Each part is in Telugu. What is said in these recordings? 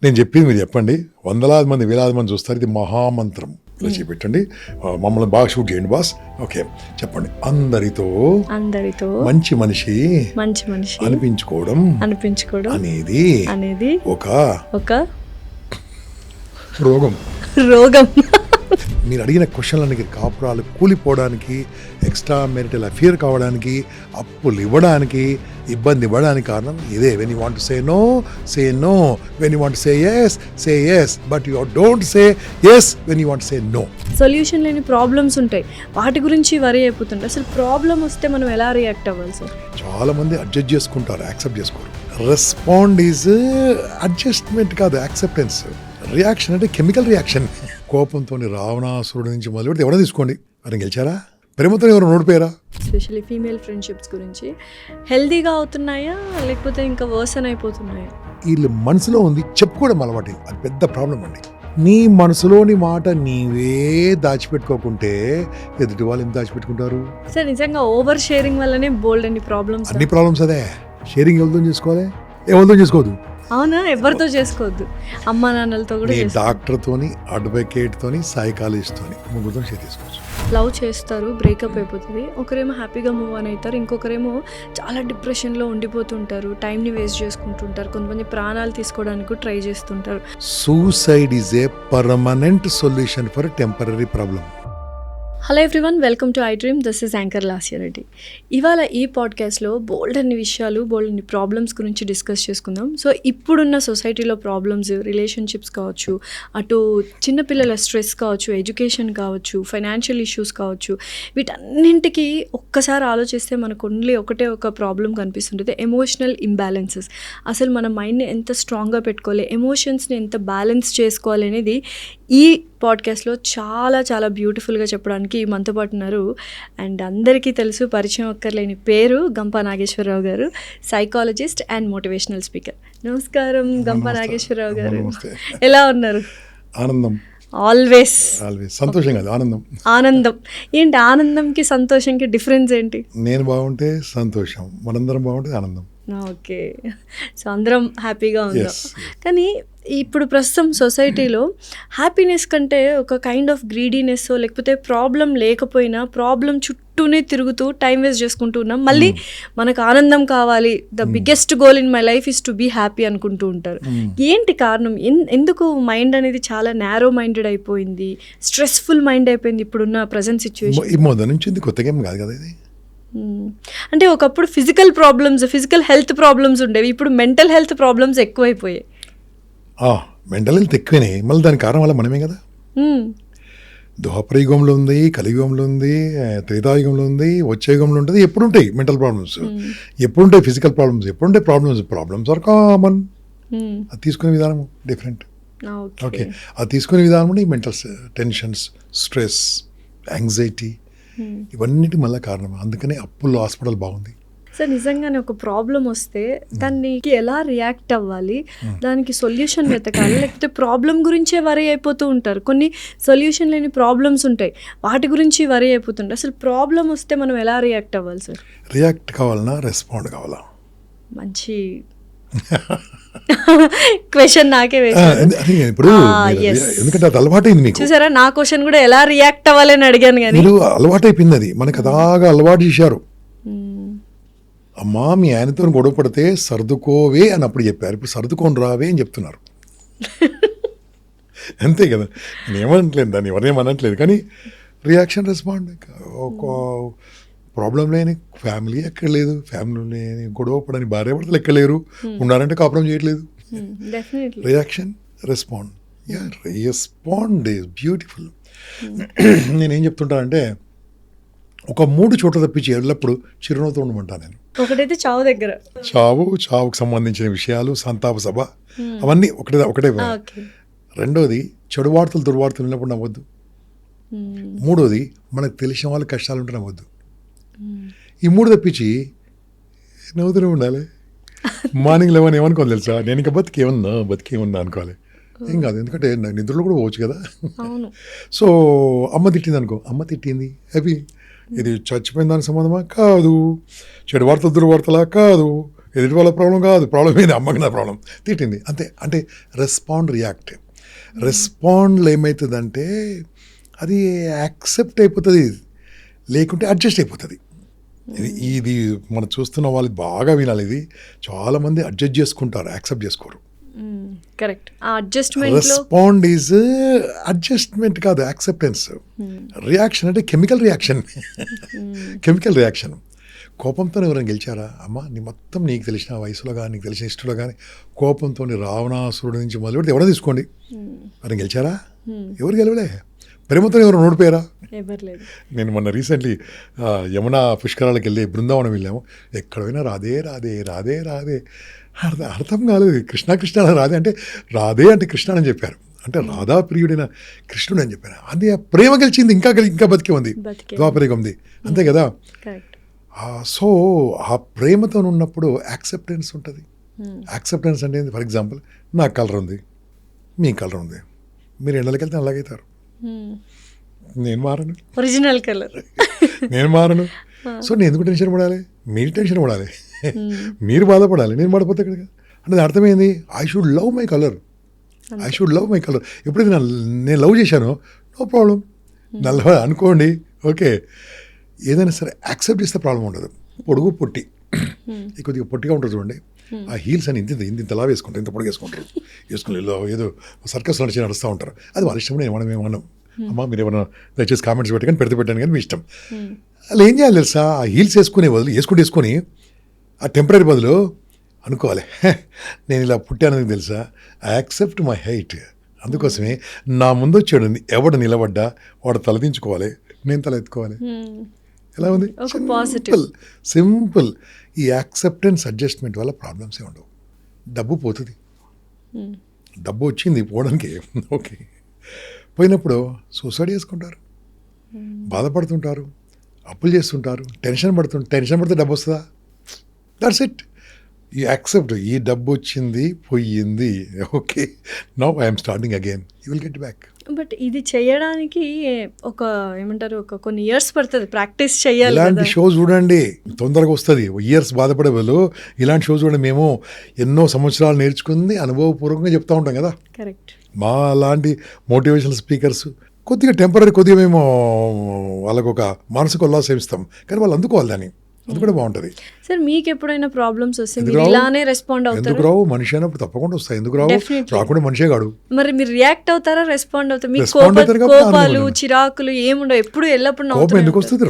నేను చెప్పింది మీరు చెప్పండి. వందలాది మంది వేలాది మంది చూస్తారు. ఇది మహామంత్రం. ఇలా చేపెట్టండి. మమ్మల్ని బాగా షూట్ చేయండి బాస్. ఓకే, చెప్పండి. అందరితో మంచి మనిషి అనిపించుకోవడం అనేది ఒక రోగం. మీరు అడిగిన క్వశ్చన్లకి కాపురాలు కూలిపోవడానికి, ఎక్స్ట్రా మెరిటల్ అఫేర్ కావడానికి, అప్పులు ఇవ్వడానికి, ఇబ్బంది ఇవ్వడానికి కారణం ఇదే. When you want to say no, say no. When you want to say yes, say yes. But you don't say yes when you want to say no. Solution లేని ప్రాబ్లమ్స్ ఉంటాయి, వాటి గురించి వరి అయిపోతుంటారు. అసలు ప్రాబ్లం వస్తే మనం ఎలా రియాక్ట్ అవ్వాలి సార్? చాలా మంది అడ్జస్ట్ చేసుకుంటారు, యాక్సెప్ట్ చేసుకోరు. రెస్పాండ్ ఈజ్ అడ్జస్ట్మెంట్ కాదు, యాక్సెప్టెన్స్. రియాక్షన్ అంటే కెమికల్ రియాక్షన్. కోపంతో రావణాసురుడి నుంచి మొదలు పెడితే ఎవరైనా తీసుకోండి, వారిని గెలిచారా? ప్రేమతో ఎవరు నోడిపోయారా? ఎస్పెషల్లీ ఫీమేల్ ఫ్రెండ్షిప్స్ గురించి హెల్దీగా అవుతున్నాయా లేకపోతే ఇంకా వర్సన్ అయిపోతున్నాయా? వీళ్ళు మనసులో ఉంది చెప్పుకోవడం అలవాటు. అది పెద్ద ప్రాబ్లం అండి. నీ మనసులోని మాట నీవే దాచిపెట్టుకోకుంటే ఎదుటి వాళ్ళు ఎంత దాచిపెట్టుకుంటారు? సార్ నిజంగా ఓవర్ షేరింగ్ వల్లనే బోల్డ్ అన్ని ప్రాబ్లమ్స్ అదే. షేరింగ్ ఎవరితో చేసుకోవాలి, ఎవరితో చేసుకోవద్దు. అవునా? ఎవరితో చేసుకోవద్దు. అమ్మా నాన్నలతో కూడా. డాక్టర్తోని, అడ్వకేట్తోని, సైకాలజిస్ట్తోని, ముగ్గురితో షేర్ చేసుకోవచ్చు. లవ్ చేస్తారు, బ్రేకప్ అయిపోతుంది. ఒకరేమో హ్యాపీగా మూవ్ అని అవుతారు, ఇంకొకరేమో చాలా డిప్రెషన్లో ఉండిపోతుంటారు, టైంని వేస్ట్ చేసుకుంటుంటారు, కొంతమంది ప్రాణాలు తీసుకోవడానికి ట్రై చేస్తుంటారు. Suicide is a permanent solution for temporary problem. Hello everyone, welcome to I dream. This is anchor Lasya Reddy. ఇవాళ ఈ పాడ్కాస్ట్లో బోల్డ్ అన్ని విషయాలు, బోల్డ్ అన్ని ప్రాబ్లమ్స్ గురించి డిస్కస్ చేసుకుందాం. సో ఇప్పుడున్న సొసైటీలో ప్రాబ్లమ్స్, రిలేషన్షిప్స్ కావచ్చు, అటు చిన్నపిల్లల స్ట్రెస్ కావచ్చు, ఎడ్యుకేషన్ కావచ్చు, ఫైనాన్షియల్ ఇష్యూస్ కావచ్చు, వీటన్నింటికి ఒక్కసారి ఆలోచిస్తే మనకు ఓన్లీ ఒక ప్రాబ్లం కనిపిస్తుంటుంది: ఎమోషనల్ ఇంబ్యాలెన్సెస్. అసలు మన మైండ్ని ఎంత స్ట్రాంగ్గా పెట్టుకోవాలి, ఎమోషన్స్ని ఎంత బ్యాలెన్స్ చేసుకోవాలి అనేది ఈ పాడ్కాస్ట్లో చాలా చాలా బ్యూటిఫుల్గా చెప్పడానికి మనతో పాటు ఉన్నారు. అండ్ అందరికీ తెలుసు, పరిచయం అక్కర్లేని పేరు గంపా నాగేశ్వరరావు గారు, సైకాలజిస్ట్ అండ్ మోటివేషనల్ స్పీకర్. నమస్కారం గంపా నాగేశ్వరరావు గారు, ఎలా ఉన్నారు? ఆనందం. ఆల్వేస్ సంతోషం కాదు, ఆనందం. ఏంటి ఆనందంకి సంతోషంకి డిఫరెన్స్ ఏంటి? నేను బాగుంటే సంతోషం, మనందరం బాగుంటే ఆనందం. ఓకే, సో అందరం హ్యాపీగా ఉందాం. కానీ ఇప్పుడు ప్రస్తుతం సొసైటీలో హ్యాపీనెస్ కంటే ఒక కైండ్ ఆఫ్ గ్రీడీనెస్, లేకపోతే ప్రాబ్లం లేకపోయినా ప్రాబ్లం చుట్టూనే తిరుగుతూ టైం వేస్ట్ చేసుకుంటూ ఉన్నాం. మళ్ళీ మనకు ఆనందం కావాలి, the biggest goal in my life is to be happy అనుకుంటూ ఉంటారు. ఏంటి కారణం? ఎందుకు మైండ్ అనేది చాలా నారో మైండెడ్ అయిపోయింది, స్ట్రెస్ఫుల్ మైండ్ అయిపోయింది ఇప్పుడున్న ప్రజెంట్ సిచ్యువేషన్? ఈ మొదటి నుంచి ఇది కొత్తగా ఏం కాదు కదా ఇది. అంటే ఒకప్పుడు ఫిజికల్ హెల్త్ ప్రాబ్లమ్స్ ఉండేవి, ఇప్పుడు మెంటల్ హెల్త్ ప్రాబ్లమ్స్ ఎక్కువైపోయాయి. మెంటల్ హెల్త్ ఎక్కువనే, మళ్ళీ దానికి కారణం వల్ల మనమే కదా. ద్వాపరయుగంలో ఉంది, కలియుగంలో ఉంది, త్రేతాయుగంలో ఉంది, వచ్చే యుగంలో ఉంటుంది. ఎప్పుడు ఉంటాయి మెంటల్ ప్రాబ్లమ్స్, ఎప్పుడు ఉంటాయి ఫిజికల్ ప్రాబ్లమ్స్, ఎప్పుడు ఉంటాయి ప్రాబ్లమ్స్ ఆర్ కామన్. అది తీసుకునే విధానం డిఫరెంట్. ఓకే, అది తీసుకునే విధానం మెంటల్ టెన్షన్స్, స్ట్రెస్, యాంగ్జైటీ, ఇవన్నిటి మళ్ళీ కారణం. అందుకనే అప్పుల్లో హాస్పిటల్ బాగుంది. సార్ నిజంగానే ఒక ప్రాబ్లం వస్తే దానికి ఎలా రియాక్ట్ అవ్వాలి, దానికి సొల్యూషన్ వెతకాలి, లేకపోతే ప్రాబ్లం గురించే వరి అయిపోతూ ఉంటారు. కొన్ని సొల్యూషన్ లేని ప్రాబ్లమ్స్ ఉంటాయి, వాటి గురించి వరి అయిపోతుంటారు. అసలు ప్రాబ్లం వస్తే మనం ఎలా రియాక్ట్ అవ్వాలి సార్? రియాక్ట్ కావాలన్నా రెస్పాండ్ కావాలా? మంచి క్వశ్చన్ నాకే ఇప్పుడు, ఎందుకంటే అది అలవాటైంది మీకు. చూసారా, నా క్వశ్చన్ కూడా ఎలా రియాక్ట్ అవ్వాలని అడిగాను. కానీ అలవాటైపోయింది అది, మనకు అదాగా అలవాటు చేశారు. అమ్మా మీ ఆయనతో గొడవ పడితే సర్దుకోవే అని అప్పుడు చెప్పారు, ఇప్పుడు సర్దుకొని రావే అని చెప్తున్నారు. అంతే కదా, నేను ఏమనట్లేదు, దాన్ని ఎవరేమనట్లేదు. కానీ రియాక్షన్, రెస్పాండ్. ఒక ప్రాబ్లం లేని ఫ్యామిలీ ఎక్కడ లేదు, ఫ్యామిలీ లేని గొడవ పడని భార్య భర్తలు ఎక్కడ లేరు, ఉండాలంటే కాపురం చేయట్లేదు. Reaction, respond. Respond is beautiful. నేనేం చెప్తుంటానంటే, ఒక 3 చోట్ల తప్పించి ఎల్లప్పుడు చిరునవ్వుతో ఉండమంటా నేను. ఒకటైతే చావుకు సంబంధించిన విషయాలు, సంతాప సభ, అవన్నీ ఒకటే. రెండోది చెడు వార్తలు, దుర్వార్తలు విన్నప్పుడు నవ్వద్దు. మూడోది మనకు తెలిసిన వాళ్ళ కష్టాలు ఉంటే నవ్వద్దు. ఈ 3 తప్పించి నవ్వుతూనే ఉండాలి. మార్నింగ్ లేవని ఏమనుకోవాలి తెలుసా, నేను ఇంకా బతికేమన్నా అనుకోవాలి. ఏం కాదు, ఎందుకంటే నిద్రలో కూడా పోవచ్చు కదా. సో అమ్మ తిట్టింది అనుకో, అమ్మ తిట్టింది, హ్యాపీ. ఇది చచ్చిపోయిన దానికి సంబంధమా? కాదు. చెడు వార్తలు, దుర్వార్తలా? కాదు. ఎదుటి వాళ్ళ ప్రాబ్లం కాదు, ప్రాబ్లం ఏంది అమ్మకి నా ప్రాబ్లం, తిట్టింది అంతే. అంటే రెస్పాండ్ రియాక్ట్. రెస్పాండ్లో ఏమవుతుందంటే అది యాక్సెప్ట్ అయిపోతుంది, లేకుంటే అడ్జస్ట్ అయిపోతుంది. ఇది మనం చూస్తున్న వాళ్ళు బాగా వినాలి. ఇది చాలామంది అడ్జస్ట్ చేసుకుంటారు, యాక్సెప్ట్ చేసుకోరు. కరెక్ట్. ఆ అడ్జస్ట్మెంట్ రెస్పాండ్ ఈజ్ అడ్జస్ట్మెంట్ కాదు, యాక్సెప్టెన్స్. రియాక్షన్ అంటే కెమికల్ రియాక్షన్. Chemical reaction. కోపంతో ఎవరైనా గెలిచారా అమ్మ? మొత్తం నీకు తెలిసిన వయసులో కానీ నీకు తెలిసిన ఇష్టంలో కానీ కోపంతో రావణాసురుడు నుంచి మొదలు పెడితే ఎవరైనా తీసుకోండి, ఎవరైనా గెలిచారా? ఎవరు గెలవలే. ప్రేమతో ఎవరు ఓడిపోయారా? నేను మొన్న రీసెంట్లీ యమునా పుష్కరాలకు వెళ్ళి బృందావనం వెళ్ళాము. ఎక్కడ పోయినా రాధే రాధే రాధే రాధే, అర్థం కాలేదు. కృష్ణ రాధే అంటే రాధే అంటే కృష్ణ అని చెప్పారు, అంటే రాధా ప్రియుడైన కృష్ణుడు అని చెప్పారు. అది ప్రేమ గెలిచింది, ఇంకా బతికే ఉంది, ద్వాపరిగా ఉంది, అంతే కదా. సో ఆ ప్రేమతో ఉన్నప్పుడు యాక్సెప్టెన్స్ ఉంటుంది. యాక్సెప్టెన్స్ అంటే ఫర్ ఎగ్జాంపుల్ నాకు కలర్ ఉంది, మీ కలర్ ఉంది, మీరు ఎండలకి వెళ్తే అలాగైతారు, నేను మారను, ఒరిజినల్ కలర్ నేను మారను. సో నేను ఎందుకు టెన్షన్ పడాలి? మీరు టెన్షన్ పడాలి, మీరు బాధపడాలి, నేను పడిపోతే ఇక్కడ. అంటే అర్థమైంది, I should love my colour, I should love my colour. ఎప్పుడైతే నేను లవ్ చేశానో నో ప్రాబ్లం, నల్ల అనుకోండి, ఓకే. ఏదైనా సరే యాక్సెప్ట్ చేస్తే ప్రాబ్లం ఉండదు. పొడుగు పొట్టి, కొద్దిగా పొట్టిగా ఉంటుంది చూడండి, ఆ హీల్స్ అని ఇంతలా వేసుకుంటారు, ఇంత పొడిగా వేసుకుని ఏదో సర్కస్ నడుస్తూ ఉంటారు. అది వాళ్ళ ఇష్టం, మనం ఏమన్నాం అమ్మ మీరు ఏమన్నా దయచేసి కామెంట్స్ పెట్టాను పెట్టాను కానీ మీ ఇష్టం. అలా ఏం చేయాలి తెలుసా? ఆ హీల్స్ వేసుకొని ఆ టెంపరీ బదులు అనుకోవాలి, నేను ఇలా పుట్టానని తెలుసా, ఐ యాక్సెప్ట్ మై హైట్. అందుకోసమే నా ముందు వచ్చాడు ఎవడు నిలబడ్డా వాడు తలదించుకోవాలి, నేను తల ఎత్తుకోవాలి. ఎలా ఉంది? సింపుల్. ఈ యాక్సెప్టెన్స్ అడ్జస్ట్మెంట్ వల్ల ప్రాబ్లమ్స్ ఏ ఉండవు. డబ్బు పోతుంది, డబ్బు వచ్చింది పోవడానికి, ఓకే. పోయినప్పుడు సూసైడ్ చేసుకుంటారు, బాధపడుతుంటారు, అప్పులు చేస్తుంటారు, టెన్షన్ పడితే డబ్బు వస్తుందా? That's it. యూ యాక్సెప్ట్, ఈ డబ్బు వచ్చింది పోయింది, okay, now I'm starting again, you will get back. But ఇది చేయడానికి ఏమంటారు కొన్ని ఇయర్స్ పడుతుంది, ప్రాక్టీస్ చేయాలి. ఇలాంటి షో చూడండి, తొందరగా వస్తుంది. ఇయర్స్ బాధపడే వాళ్ళు ఇలాంటి షో చూడండి. మేము ఎన్నో సంవత్సరాలు నేర్చుకుంది అనుభవపూర్వకంగా చెప్తూ ఉంటాం కదా. కరెక్ట్. మా లాంటి మోటివేషనల్ స్పీకర్స్ కొద్దిగా టెంపరీ, కొద్దిగా మేము వాళ్ళకు ఒక మానసిక ఉల్లాసం ఇస్తాం, కానీ వాళ్ళు అందుకోవాలి దాన్ని, అది కూడా బాగుంటుంది. సార్ మీకు ఎప్పుడైనా ప్రాబ్లమ్స్ వస్తే మీరు ఇలానే రెస్పాండ్ అవుతారు? ఎందుకు రావు? మనిషి అయినప్పుడు తప్పకుండా వస్తాయి. ఎందుకు రావు? రాకుండా మనిషే కాడు. మరి మీరు రియాక్ట్ అవుతారా, రెస్పాండ్ అవుతారు? మీకు కోపాలు చిరాకులు ఏముండవు, ఎప్పుడు ఎల్లప్పుడు కోపం ఎందుకు వస్తుంది?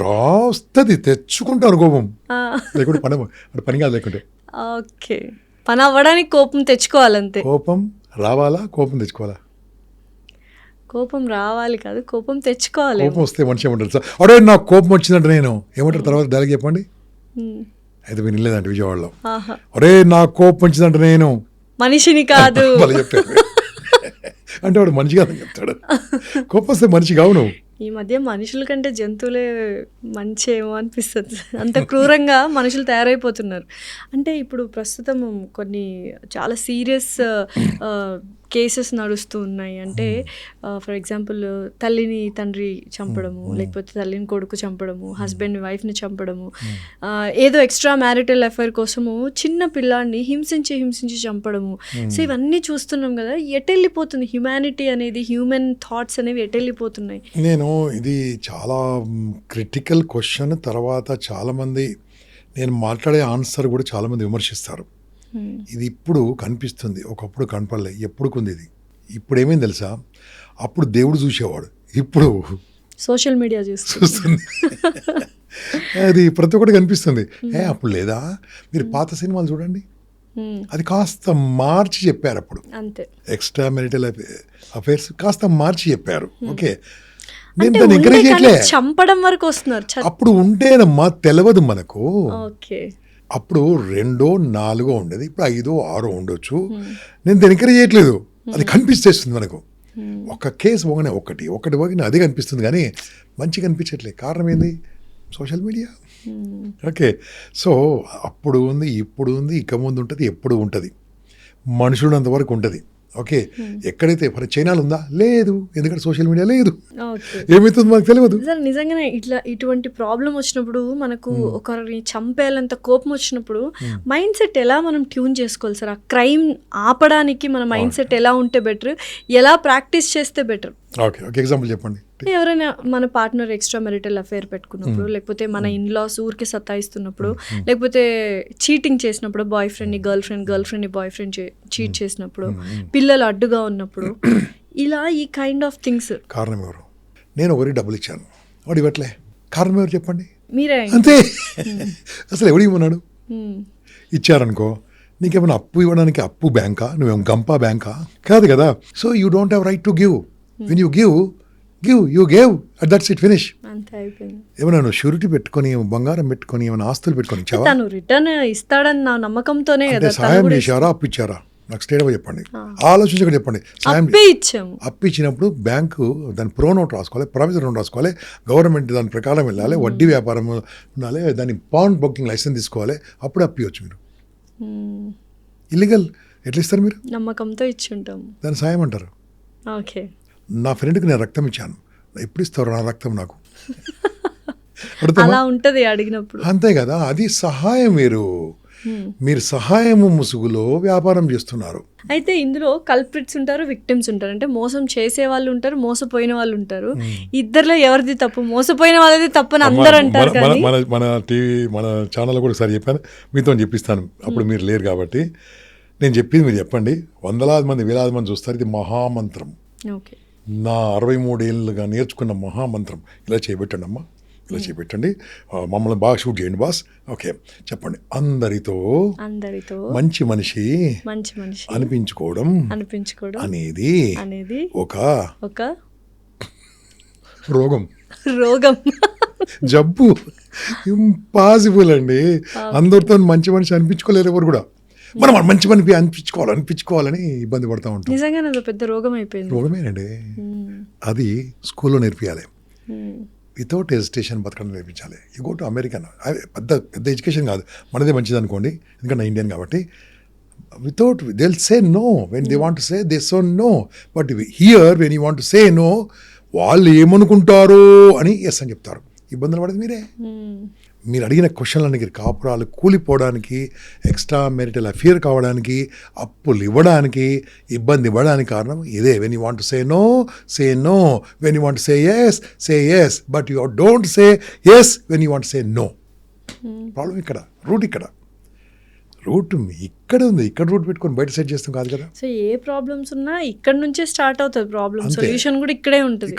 వస్తుంది, తెచ్చుకుంటారు కోపం, లేకుంటే పని కాదు లేకుంటే. ఓకే, పని అవ్వడానికి కోపం తెచ్చుకోవాలంతే. కోపం రావాలా, కోపం తెచ్చుకోవాలా? కోపం రావాలి కాదు, కోపం తెచ్చుకోవాలి. కోపం వస్తే మనిషి ఏమంటారు సార్, అడే నాకు కోపం వచ్చిందంటే నేను ఏమంటారు తర్వాత డైలాగ్ చెప్పండి. అయితే మీరు వెళ్ళలేదంటే విజయవాడలో, అరే నాకు కోపం వచ్చిందంటే నేను మనిషిని కాదు వాళ్ళు చెప్పారు. అంటే వాడు మనిషి కాదని చెప్తాడు. కోపం వస్తే మనిషి కావు నువ్వు. ఈ మధ్య మనుషుల కంటే జంతువులే మంచి ఏమో అనిపిస్తుంది, అంత క్రూరంగా మనుషులు తయారైపోతున్నారు. అంటే ఇప్పుడు ప్రస్తుతం కొన్ని చాలా సీరియస్ కేసెస్ నడుస్తూ ఉన్నాయి. అంటే ఫర్ ఎగ్జాంపుల్ తల్లిని తండ్రి చంపడము, లేకపోతే తల్లిని కొడుకు చంపడము, హస్బెండ్ వైఫ్ని చంపడము, ఏదో ఎక్స్ట్రా మ్యారిటల్ అఫైర్ కోసము చిన్న పిల్లాన్ని హింసించి చంపడము. సో ఇవన్నీ చూస్తున్నాం కదా, ఎటెళ్ళిపోతుంది హ్యుమానిటీ అనేది, హ్యూమన్ థాట్స్ అనేవి ఎటెళ్ళిపోతున్నాయి. నేను ఇది చాలా క్రిటికల్ క్వశ్చన్. తర్వాత చాలామంది నేను మాట్లాడే ఆన్సర్ కూడా చాలామంది విమర్శిస్తారు. ఇది ఇప్పుడు కనిపిస్తుంది, ఒకప్పుడు కనపడలే. ఎప్పుడు కొంది ఇది? ఇప్పుడు ఏమైంది తెలుసా, అప్పుడు దేవుడు చూసేవాడు, ఇప్పుడు సోషల్ మీడియా చూస్తుంది. అది ప్రతి ఒక్కటి కనిపిస్తుంది. అప్పుడు లేదా? మీరు పాత సినిమాలు చూడండి, అది కాస్త మార్చి చెప్పారు. అప్పుడు అంతే, ఎక్స్ట్రా మ్యారిటల్ అఫైర్స్ కాస్త మార్చి చెప్పారు. ఓకే, నేను దాన్ని ఎంకరేజ్ చేయట్లే, చంపడం వరకు వస్తున్నారు. అప్పుడు ఉంటేనమ్మా తెలియదు మనకు. ఓకే, అప్పుడు 2, 4 ఉండేది, ఇప్పుడు 5, 6 ఉండొచ్చు. నేను దాన్ని ఎంకరేజ్ చేయట్లేదు, అది కనిపిస్తేస్తుంది మనకు. ఒక కేసు పోగానే ఒకటి పోగిన అదే కనిపిస్తుంది, కానీ మంచి కనిపించట్లేదు. కారణం ఏంది? Social media. ఓకే, సో అప్పుడు ఉంది, ఇప్పుడు ఉంది, ఇక ముందు ఉంటుంది, ఎప్పుడు ఉంటుంది. మనుషులంతవరకు ఉంటుంది. ఓకే, ఎక్కడైతే మరి చైనాలో ఉందా? లేదు, ఎందుకంటే సోషల్ మీడియా లేదు. ఓకే ఏమవుతుంది మనకు తెలియదు. సార్ నిజంగానే ఇటువంటి ప్రాబ్లం వచ్చినప్పుడు మనకు ఒకరిని చంపేయాలంత కోపం వచ్చినప్పుడు మైండ్ సెట్ ఎలా మనం ట్యూన్ చేసుకోవాలి సార్? ఆ క్రైమ్ ఆపడానికి మన మైండ్ సెట్ ఎలా ఉంటే బెటర్, ఎలా ప్రాక్టీస్ చేస్తే బెటర్? ఓకే, ఒక ఎగ్జాంపుల్ చెప్పండి. ఎవరైనా మన పార్ట్నర్ ఎక్స్ట్రా మెరిటల్ అఫేర్ పెట్టుకున్నప్పుడు, లేకపోతే మన ఇన్లాస్ ఊరికి సతాయిస్తున్నప్పుడు, లేకపోతే చీటింగ్ చేసినప్పుడు, బాయ్ ఫ్రెండ్ని గర్ల్ ఫ్రెండ్ని బాయ్ ఫ్రెండ్ చీట్ చేసినప్పుడు, పిల్లలు అడ్డుగా ఉన్నప్పుడు, ఇలా ఈ కైండ్ ఆఫ్ థింగ్స్. కారణం ఎవరు? నేను ఒకరికి డబ్బులు ఇచ్చాను, వాడు ఇవ్వట్లే. కారణం ఎవరు చెప్పండి? మీరే. అంతే. అసలు ఎవడు ఇవ్వన్నాడు? ఇచ్చారనుకో, నీకేమైనా అప్పు ఇవ్వడానికి అప్పు బ్యాంకా? నువ్వేం గంపా బ్యాంకా? కాదు కదా. So you don't have right to give. When you give you gave, that's it, finish. ఏమైనా నువ్వు షూరిటీ పెట్టుకొని, బంగారం పెట్టుకొని, ఏమైనా ఆస్తులు పెట్టుకొని ఇచ్చావా? తను రిటర్న్ ఇస్తాడని నా నమ్మకంతోనే కదా. సాయం చేశారా, అప్పు ఇచ్చారా? నాకు స్టేట్ చెప్పండి, ఆలోచించక చెప్పండి. సాయం అప్పు ఇచ్చినప్పుడు బ్యాంకు దాని ప్రో నోట్ రాసుకోవాలి, ప్రామిసరీ నోట్ రాసుకోవాలి, గవర్నమెంట్ దాని ప్రకారం వెళ్ళాలి, వడ్డీ వ్యాపారం ఉండాలి, దాని పాన్ బుకింగ్ లైసెన్స్ తీసుకోవాలి, అప్పుడు అప్పు ఇవ్వచ్చు. మీరు ఇల్లీగల్ ఎట్లా ఇస్తారు? మీరు నమ్మకంతో ఇచ్చి ఉంటాం, దాని సాయం అంటారు. ఓకే, నా ఫ్రెండ్కి నేను రక్తం ఇచ్చాను, ఎప్పుడు ఇస్తారు నా రక్తం నాకు? అలా ఉంటది అడిగినప్పుడు. అంతే కదా, అది సహాయం. మీరు సహాయము ముసుగులో వ్యాపారం చేస్తున్నారు. అయితే ఇందులో కల్ప్రిట్స్ ఉంటారు, విక్టిమ్స్ ఉంటారు. అంటే మోసం చేసే వాళ్ళు ఉంటారు, మోసపోయిన వాళ్ళు ఉంటారు. ఇద్దరిలో ఎవరిది తప్పు? మోసపోయిన వాళ్ళది తప్పు అని అందరూ అంటారు. మన టీవీ, మన ఛానల్లో కూడా ఒకసారి చెప్పాను, మీతో చెప్పిస్తాను, అప్పుడు మీరు లేరు కాబట్టి నేను చెప్పింది మీరు చెప్పండి. వందలాది మంది, వేలాది మంది చూస్తారు. ఇది మహామంత్రం. ఓకే, నా 63 ఏళ్ళుగా నేర్చుకున్న మహామంత్రం. ఇలా చేయబెట్టండి అమ్మా, ఇలా చేపెట్టండి, మమ్మల్ని బాగా షూట్ చేయండి బాస్. ఓకే, చెప్పండి. అందరితో మంచి మనిషి అనిపించుకోవడం అనేది ఒక రోగం, జబ్బు. ఇంపాసిబుల్ అండి. అందరితో మంచి మనిషి అనిపించుకోలేరు ఎవరు కూడా. మనం మంచి పని అనిపించుకోవాలని ఇబ్బంది పడతా ఉంటాం. నిజంగానే పెద్ద రోగం అయిపోయింది. రోగమేనండి. అది స్కూల్లో నేర్పియాలి. వితౌట్ హెజిటేషన్ బతకడం నేర్పించాలి. యూ గో టు అమెరికన్, పెద్ద ఎడ్యుకేషన్ కాదు, మనదే మంచిది అనుకోండి, ఎందుకంటే ఇండియన్ కాబట్టి. Without they will say no when they want to say, they so no. But here when you want to say no, వాళ్ళు ఏమనుకుంటారో అని ఎస్ అని చెప్తారు. ఇబ్బందులు పడేది మీరే. మీరు అడిగిన క్వశ్చన్లకి కాపురాలు కూలిపోవడానికి, ఎక్స్ట్రా మెరిటల్ అఫేర్ కావడానికి, అప్పులు ఇవ్వడానికి, ఇబ్బంది ఇవ్వడానికి కారణం ఇదే. When you want to say no, say no. When you want to say yes, but you don't say yes when you want say no. Problem ఇక్కడ, రూట్ ఇక్కడ. రూట్ ఇక్కడ ఉంది. ఇక్కడ రూట్ పెట్టుకొని బయట సెట్ చేస్తాం కాదు కదా. సో ఏ ప్రాబ్లమ్స్ ఉన్నా ఇక్కడ నుంచే స్టార్ట్ అవుతుంది ప్రాబ్లమ్. సొల్యూషన్ కూడా ఇక్కడే ఉంటుంది.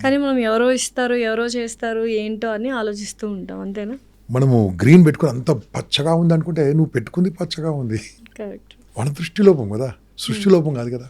కానీ మనం ఎవరో ఇస్తారు, ఎవరో చేస్తారు, ఏంటో అని ఆలోచిస్తూ ఉంటాం. అంతేనా? మనము గ్రీన్ పెట్టుకుని అంత పచ్చగా ఉంది అనుకుంటే నువ్వు పెట్టుకుంది పచ్చగా ఉంది. కరెక్ట్. మన దృష్టి లోపం కదా, సృష్టి లోపం కాదు కదా.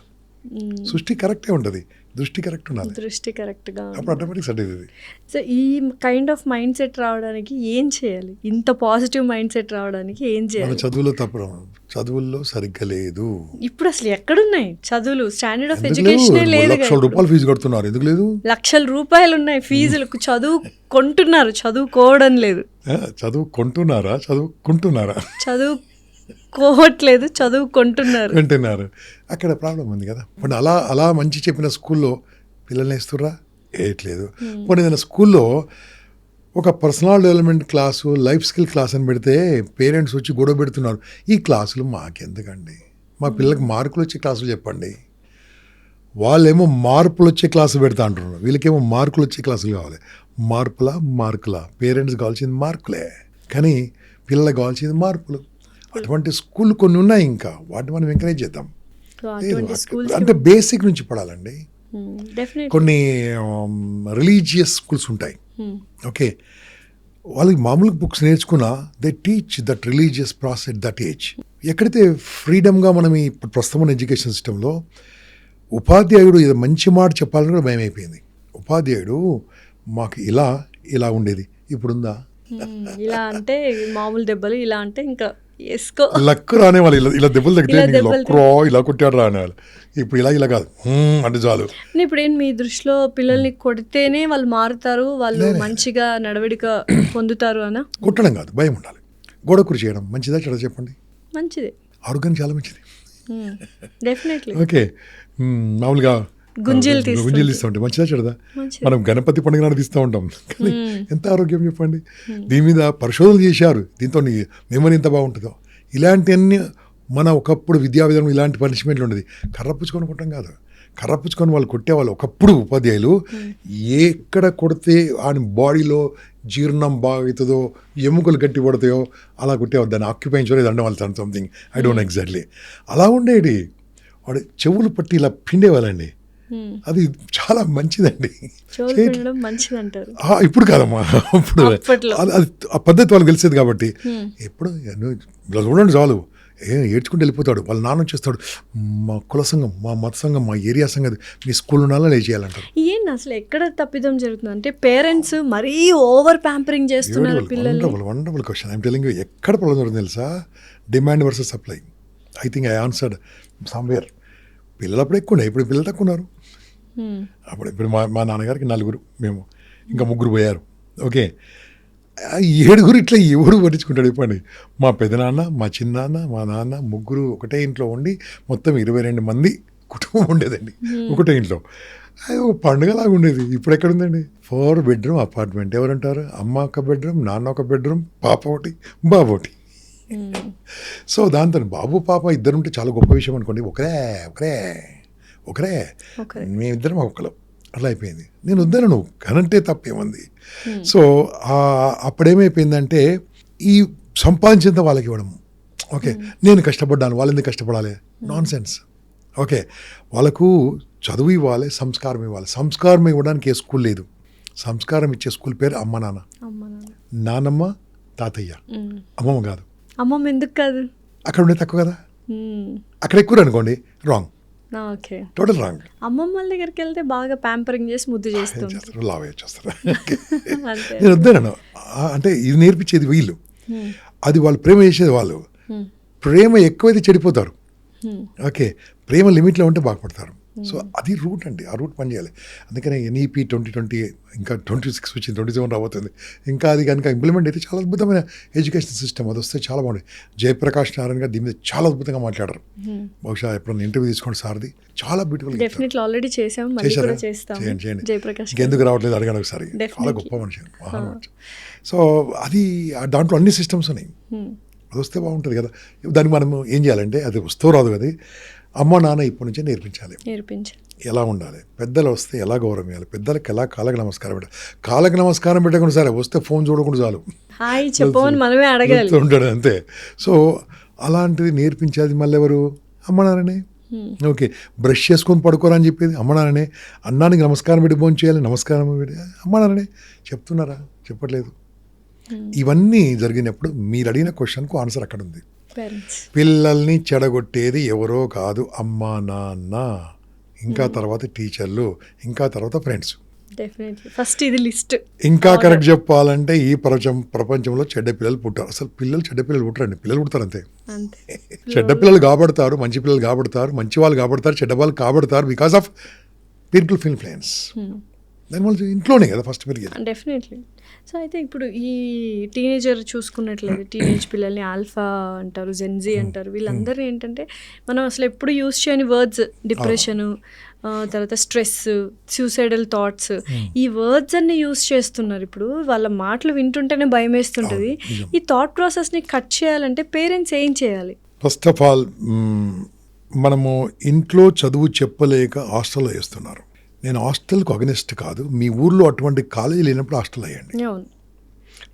సృష్టి కరెక్టే ఉంటుంది, దృష్టి కరెక్ట్ ఉండాలి. దృష్టి కరెక్ట్గా అప్పుడు ఆటోమేటిక్ సెట్ అవుతుంది. సో ఈ కైండ్ ఆఫ్ మైండ్ సెట్ రావడానికి ఏం చేయాలి? ఇంత పాజిటివ్ మైండ్ సెట్ రావడానికి ఏం చేయాలి? చదువులో తప్పు, చదువుల్లో సరిగ్గా లేదు. ఇప్పుడు అసలు ఎక్కడున్నాయి చదువులు? స్టాండర్డ్ ఆఫ్ ఎడ్యుకేషన్ లేదు. ₹1,00,000 ఫీజు కడుతున్నారు, ఎందుకు లేదు? ₹1,00,000 ఉన్నాయి ఫీజులు. చదువు కొంటున్నారు, చదువుకోవడం లేదు. చదువుకుంటున్నారా? చదువుకోవట్లేదు, చదువుకుంటున్నారు. అక్కడ ప్రాబ్లం ఉంది కదా. ఇప్పుడు అలా మంచి చెప్పిన స్కూల్లో పిల్లల్ని వేస్తుర్రా? వేయట్లేదు. పోనీ ఏదైనా స్కూల్లో ఒక personal development class, life skill class అని పెడితే పేరెంట్స్ వచ్చి గొడవ పెడుతున్నారు. ఈ క్లాసులు మాకెందుకండి? మా పిల్లలకి మార్కులు వచ్చే క్లాసులు చెప్పండి. వాళ్ళేమో మార్పులు వచ్చే క్లాసులు పెడతా అంటున్నారు, వీళ్ళకేమో మార్కులు వచ్చే క్లాసులు కావాలి. మార్కులా? పేరెంట్స్ కావాల్సింది మార్కులే, కానీ పిల్లలకు కావాల్సింది మార్పులు. అటువంటి స్కూల్ కొన్ని ఉన్నాయి, ఇంకా వాటిని మనం ఎంకరేజ్ చేద్దాం. అంటే బేసిక్ నుంచి పడాలండి. కొన్ని రిలీజియస్ స్కూల్స్ ఉంటాయి, ఓకే, వాళ్ళకి మామూలుగా బుక్స్ నేర్చుకున్నా they teach that religious process at that age. ఎక్కడైతే ఫ్రీడమ్గా మనం ఈ ప్రస్తుతం ఎడ్యుకేషన్ సిస్టంలో ఉపాధ్యాయుడు ఇది మంచి మాట చెప్పాలని కూడా భయం అయిపోయింది. ఉపాధ్యాయుడు మాకు ఇలా ఉండేది, ఇప్పుడుందా? ఇలా అంటే మామూలు దెబ్బలు, ఇలా అంటే ఇంకా లక్కు రానేవాళ్ళు. ఇలా దెబ్బలు తగ్గితే ఇలా కొట్టాడు రానేవాళ్ళు. ఇప్పుడు ఇలా కాదు అంటే చాలు. ఇప్పుడు మీ దృష్టిలో పిల్లల్ని కొడితేనే వాళ్ళు మారుతారు, వాళ్ళు మంచిగా నడవడిక పొందుతారు అనా? కొట్టడం కాదు, భయం ఉండాలి. గోడ కురి చేయడం మంచిదా చెడ చెప్పండి? మంచిదే. ఆరోగ్యం చాలా మంచిది. డెఫినెట్లీ. ఓకే. మామూలుగా గుంజీలు తీస్తూ ఉంటాం, మంచిదా చెడదా? మనం గణపతి పండుగ నాడు తీస్తూ ఉంటాం, కానీ ఎంత ఆరోగ్యం చెప్పండి. దీని మీద పరిశోధనలు చేశారు, దీంతో మెమరీ ఎంత బాగుంటుందో. ఇలాంటివన్నీ మన ఒకప్పుడు విద్యా విధానం ఇలాంటి పనిష్మెంట్లు ఉండేది. కర్రపుచ్చుకొని కొట్టడం కాదు, కర్రపుచ్చుకొని వాళ్ళు కొట్టేవాళ్ళు ఒకప్పుడు ఉపాధ్యాయులు. ఎక్కడ కొడితే ఆయన బాడీలో జీర్ణం బాగా అవుతుందో, ఎముకలు గట్టి పడతాయో అలా కొట్టేవాళ్ళు. దాన్ని ఆక్యుపైంచో దండం వాళ్ళు సంథింగ్, ఐ డోంట్ ఎగ్జాక్ట్లీ. అలా ఉండేది. వాడు చెవులు పట్టి ఇలా పిండేవాళ్ళండి. అది చాలా మంచిదండి. ఇప్పుడు కాదమ్మా, అప్పుడు అది ఆ పద్ధతి వాళ్ళకి తెలిసేది కాబట్టి. ఎప్పుడు ఇలా చూడండి చాలు, ఏడ్చుకుంటూ వెళ్ళిపోతాడు. వాళ్ళ నాన్న చేస్తాడు, మా కుల సంఘం, మా మత సంఘం, మా ఏరియా సంఘం మీ స్కూల్ ఉన్నాలో లేచేయాలంటారు. ఏంటి అసలు ఎక్కడ తప్పిదం జరుగుతుంది అంటే పేరెంట్స్ మరీ ఓవర్ ప్యాంపరింగ్ చేస్తున్నారు పిల్లల్ని. Wonderful question. I'm telling you, ఎక్కడ ప్రాబ్లం జరుగుతుంది తెలుసా? Demand versus supply. I think I answered somewhere. పిల్లలు అప్పుడు ఎక్కువ ఉన్నాయి, ఇప్పుడు పిల్లలు తక్కువ ఉన్నారు. ఇప్పుడు మా నాన్నగారికి 4, మేము ఇంకా 3 పోయారు. ఓకే, 7 ఇట్లా ఎవడు పట్టించుకుంటాడు చెప్పండి. మా పెదనాన్న, మా చిన్నాన్న, మా నాన్న 3 ఒకటే ఇంట్లో ఉండి మొత్తం 22 మంది కుటుంబం ఉండేదండి ఒకటే ఇంట్లో. అది ఒక పండుగలాగా ఉండేది. ఇప్పుడు ఎక్కడుందండి? 4 బెడ్రూమ్ అపార్ట్మెంట్. ఎవరంటారు? అమ్మ ఒక బెడ్రూమ్, నాన్న ఒక బెడ్రూమ్, పాప ఒకటి, బాబు ఒకటి. సో దాంతో బాబు పాప ఇద్దరు ఉంటే చాలా గొప్ప విషయం అనుకోండి. ఒకరే మేమిద్దరం ఒకళ్ళం అట్లా అయిపోయింది. నేను వద్దాను, నువ్వు కనంటే తప్పేముంది. సో అప్పుడేమైపోయిందంటే ఈ సంపాదించేంత వాళ్ళకి ఇవ్వడం. ఓకే, నేను కష్టపడ్డాను, వాళ్ళు ఎందుకు కష్టపడాలి? Non sense. ఓకే, వాళ్ళకు చదువు ఇవ్వాలి, సంస్కారం ఇవ్వాలి. సంస్కారం ఇవ్వడానికి ఏ స్కూల్ లేదు. సంస్కారం ఇచ్చే స్కూల్ పేరు అమ్మ నాన్న, నానమ్మ తాతయ్య, అమ్మమ్మ కాదు. అమ్మమ్మ ఎందుకు కాదు? అక్కడ ఉండే తక్కువ కదా, అక్కడ ఎక్కువ అనుకోండి, రాంగ్. Okay, total wrong. అమ్మమ్మ దగ్గరికి వెళ్తే బాగా ప్యాంపరింగ్ చేసి ముద్దు చేస్తారు, లావ్ చేస్తారు. నేను వద్దాను అంటే ఇది నేర్పించేది వీళ్ళు, అది వాళ్ళు ప్రేమ చేసేది వాళ్ళు. ప్రేమ ఎక్కువైతే చెడిపోతారు. ఓకే, ప్రేమ లిమిట్లో ఉంటే బాగుపడతారు. సో అది రూట్ అండి, ఆ రూట్ పనిచేయాలి. అందుకనే ఎన్ఈపీ 2020 ఇంకా 26 వచ్చింది, 27 రాబోతుంది. ఇంకా అది కనుక ఇంప్లిమెంట్ అయితే చాలా అద్భుతమైన ఎడ్యుకేషన్ సిస్టమ్, అది వస్తే చాలా బాగుంది. జయప్రకాష్ నారాయణ గారు దీని మీద చాలా అద్భుతంగా మాట్లాడారు. బహుశా ఎప్పుడన్నా ఇంటర్వ్యూ తీసుకోండి సార్ది, చాలా బ్యూటిఫుల్. చేశారా? చేయండి. ఇంకెందుకు రావట్లేదు అడగండి ఒకసారి. చాలా గొప్ప మనిషి, మహామనిషి. సో అది దాంట్లో అన్ని సిస్టమ్స్ ఉన్నాయి. అది వస్తే బాగుంటుంది కదా. దాన్ని మనం ఏం చేయాలంటే, అది వస్తూ రాదు కదా, అమ్మ నాన్న ఇప్పటి నుంచే నేర్పించాలి ఎలా ఉండాలి. పెద్దలు వస్తే ఎలా గౌరవం ఇవ్వాలి, పెద్దలకు ఎలా కాళ్ళకి నమస్కారం పెట్టాలి. కాళ్ళకి నమస్కారం పెట్టకుండా సరే, వస్తే ఫోన్ చూడకుండా చాలు, ఉంటాడు అంతే. సో అలాంటిది నేర్పించేది మళ్ళీ ఎవరు? అమ్మ నాన్ననే. ఓకే, బ్రష్ చేసుకొని పడుకోరని చెప్పేది అమ్మ నాన్ననే. అన్నానికి నమస్కారం పెట్టి భోజనం చేయాలి, నమస్కారం పెట్టి అమ్మ నాన్ననే. చెప్తున్నారా? చెప్పట్లేదు. ఇవన్నీ జరిగినప్పుడు మీరు అడిగిన క్వశ్చన్కు ఆన్సర్ అక్కడ ఉంది. పిల్లల్ని చెడగొట్టేది ఎవరో కాదు, అమ్మ నాన్న, ఇంకా తర్వాత టీచర్లు, ఇంకా తర్వాత ఫ్రెండ్స్. ఫస్ట్ ఇది లిస్ట్. ఇంకా కరెక్ట్ చెప్పాలంటే ఈ ప్రపంచంలో చెడ్డ పిల్లలు పుట్టారు. అసలు చెడ్డ పిల్లలు పుట్టరండి, పిల్లలు పుడతారు అంతే. చెడ్డ పిల్లలు కాబడతారు, మంచి పిల్లలు కాబడతారు, మంచి వాళ్ళు కాబడతారు, చెడ్డ వాళ్ళు కాబడతారు బికాస్ ఆఫ్ పీపుల్ ఇన్ఫ్లుయెన్స్. దానివల్ల ఇంట్లోనే కదా ఫస్ట్ పెరిగేది. డెఫినెట్లీ. సో అయితే ఇప్పుడు ఈ టీనేజర్ చూసుకున్నట్లయితే, టీనేజ్ పిల్లల్ని ఆల్ఫా అంటారు, జెన్జీ అంటారు, వీళ్ళందరూ ఏంటంటే మనం అసలు ఎప్పుడు యూజ్ చేయని వర్డ్స్, డిప్రెషను, తర్వాత స్ట్రెస్, సూసైడల్ థాట్స్, ఈ వర్డ్స్ అన్ని యూజ్ చేస్తున్నారు. ఇప్పుడు వాళ్ళ మాటలు వింటుంటేనే భయం వేస్తుంటుంది. ఈ థాట్ ప్రాసెస్ని కట్ చేయాలంటే పేరెంట్స్ ఏం చేయాలి? ఫస్ట్ ఆఫ్ ఆల్ మనము ఇంట్లో చదువు చెప్పలేక హాస్టల్లో వేస్తున్నారు. నేను హాస్టల్కు అగనిస్ట్ కాదు. మీ ఊర్లో అటువంటి కాలేజీ లేనప్పుడు హాస్టల్ అయ్యండి.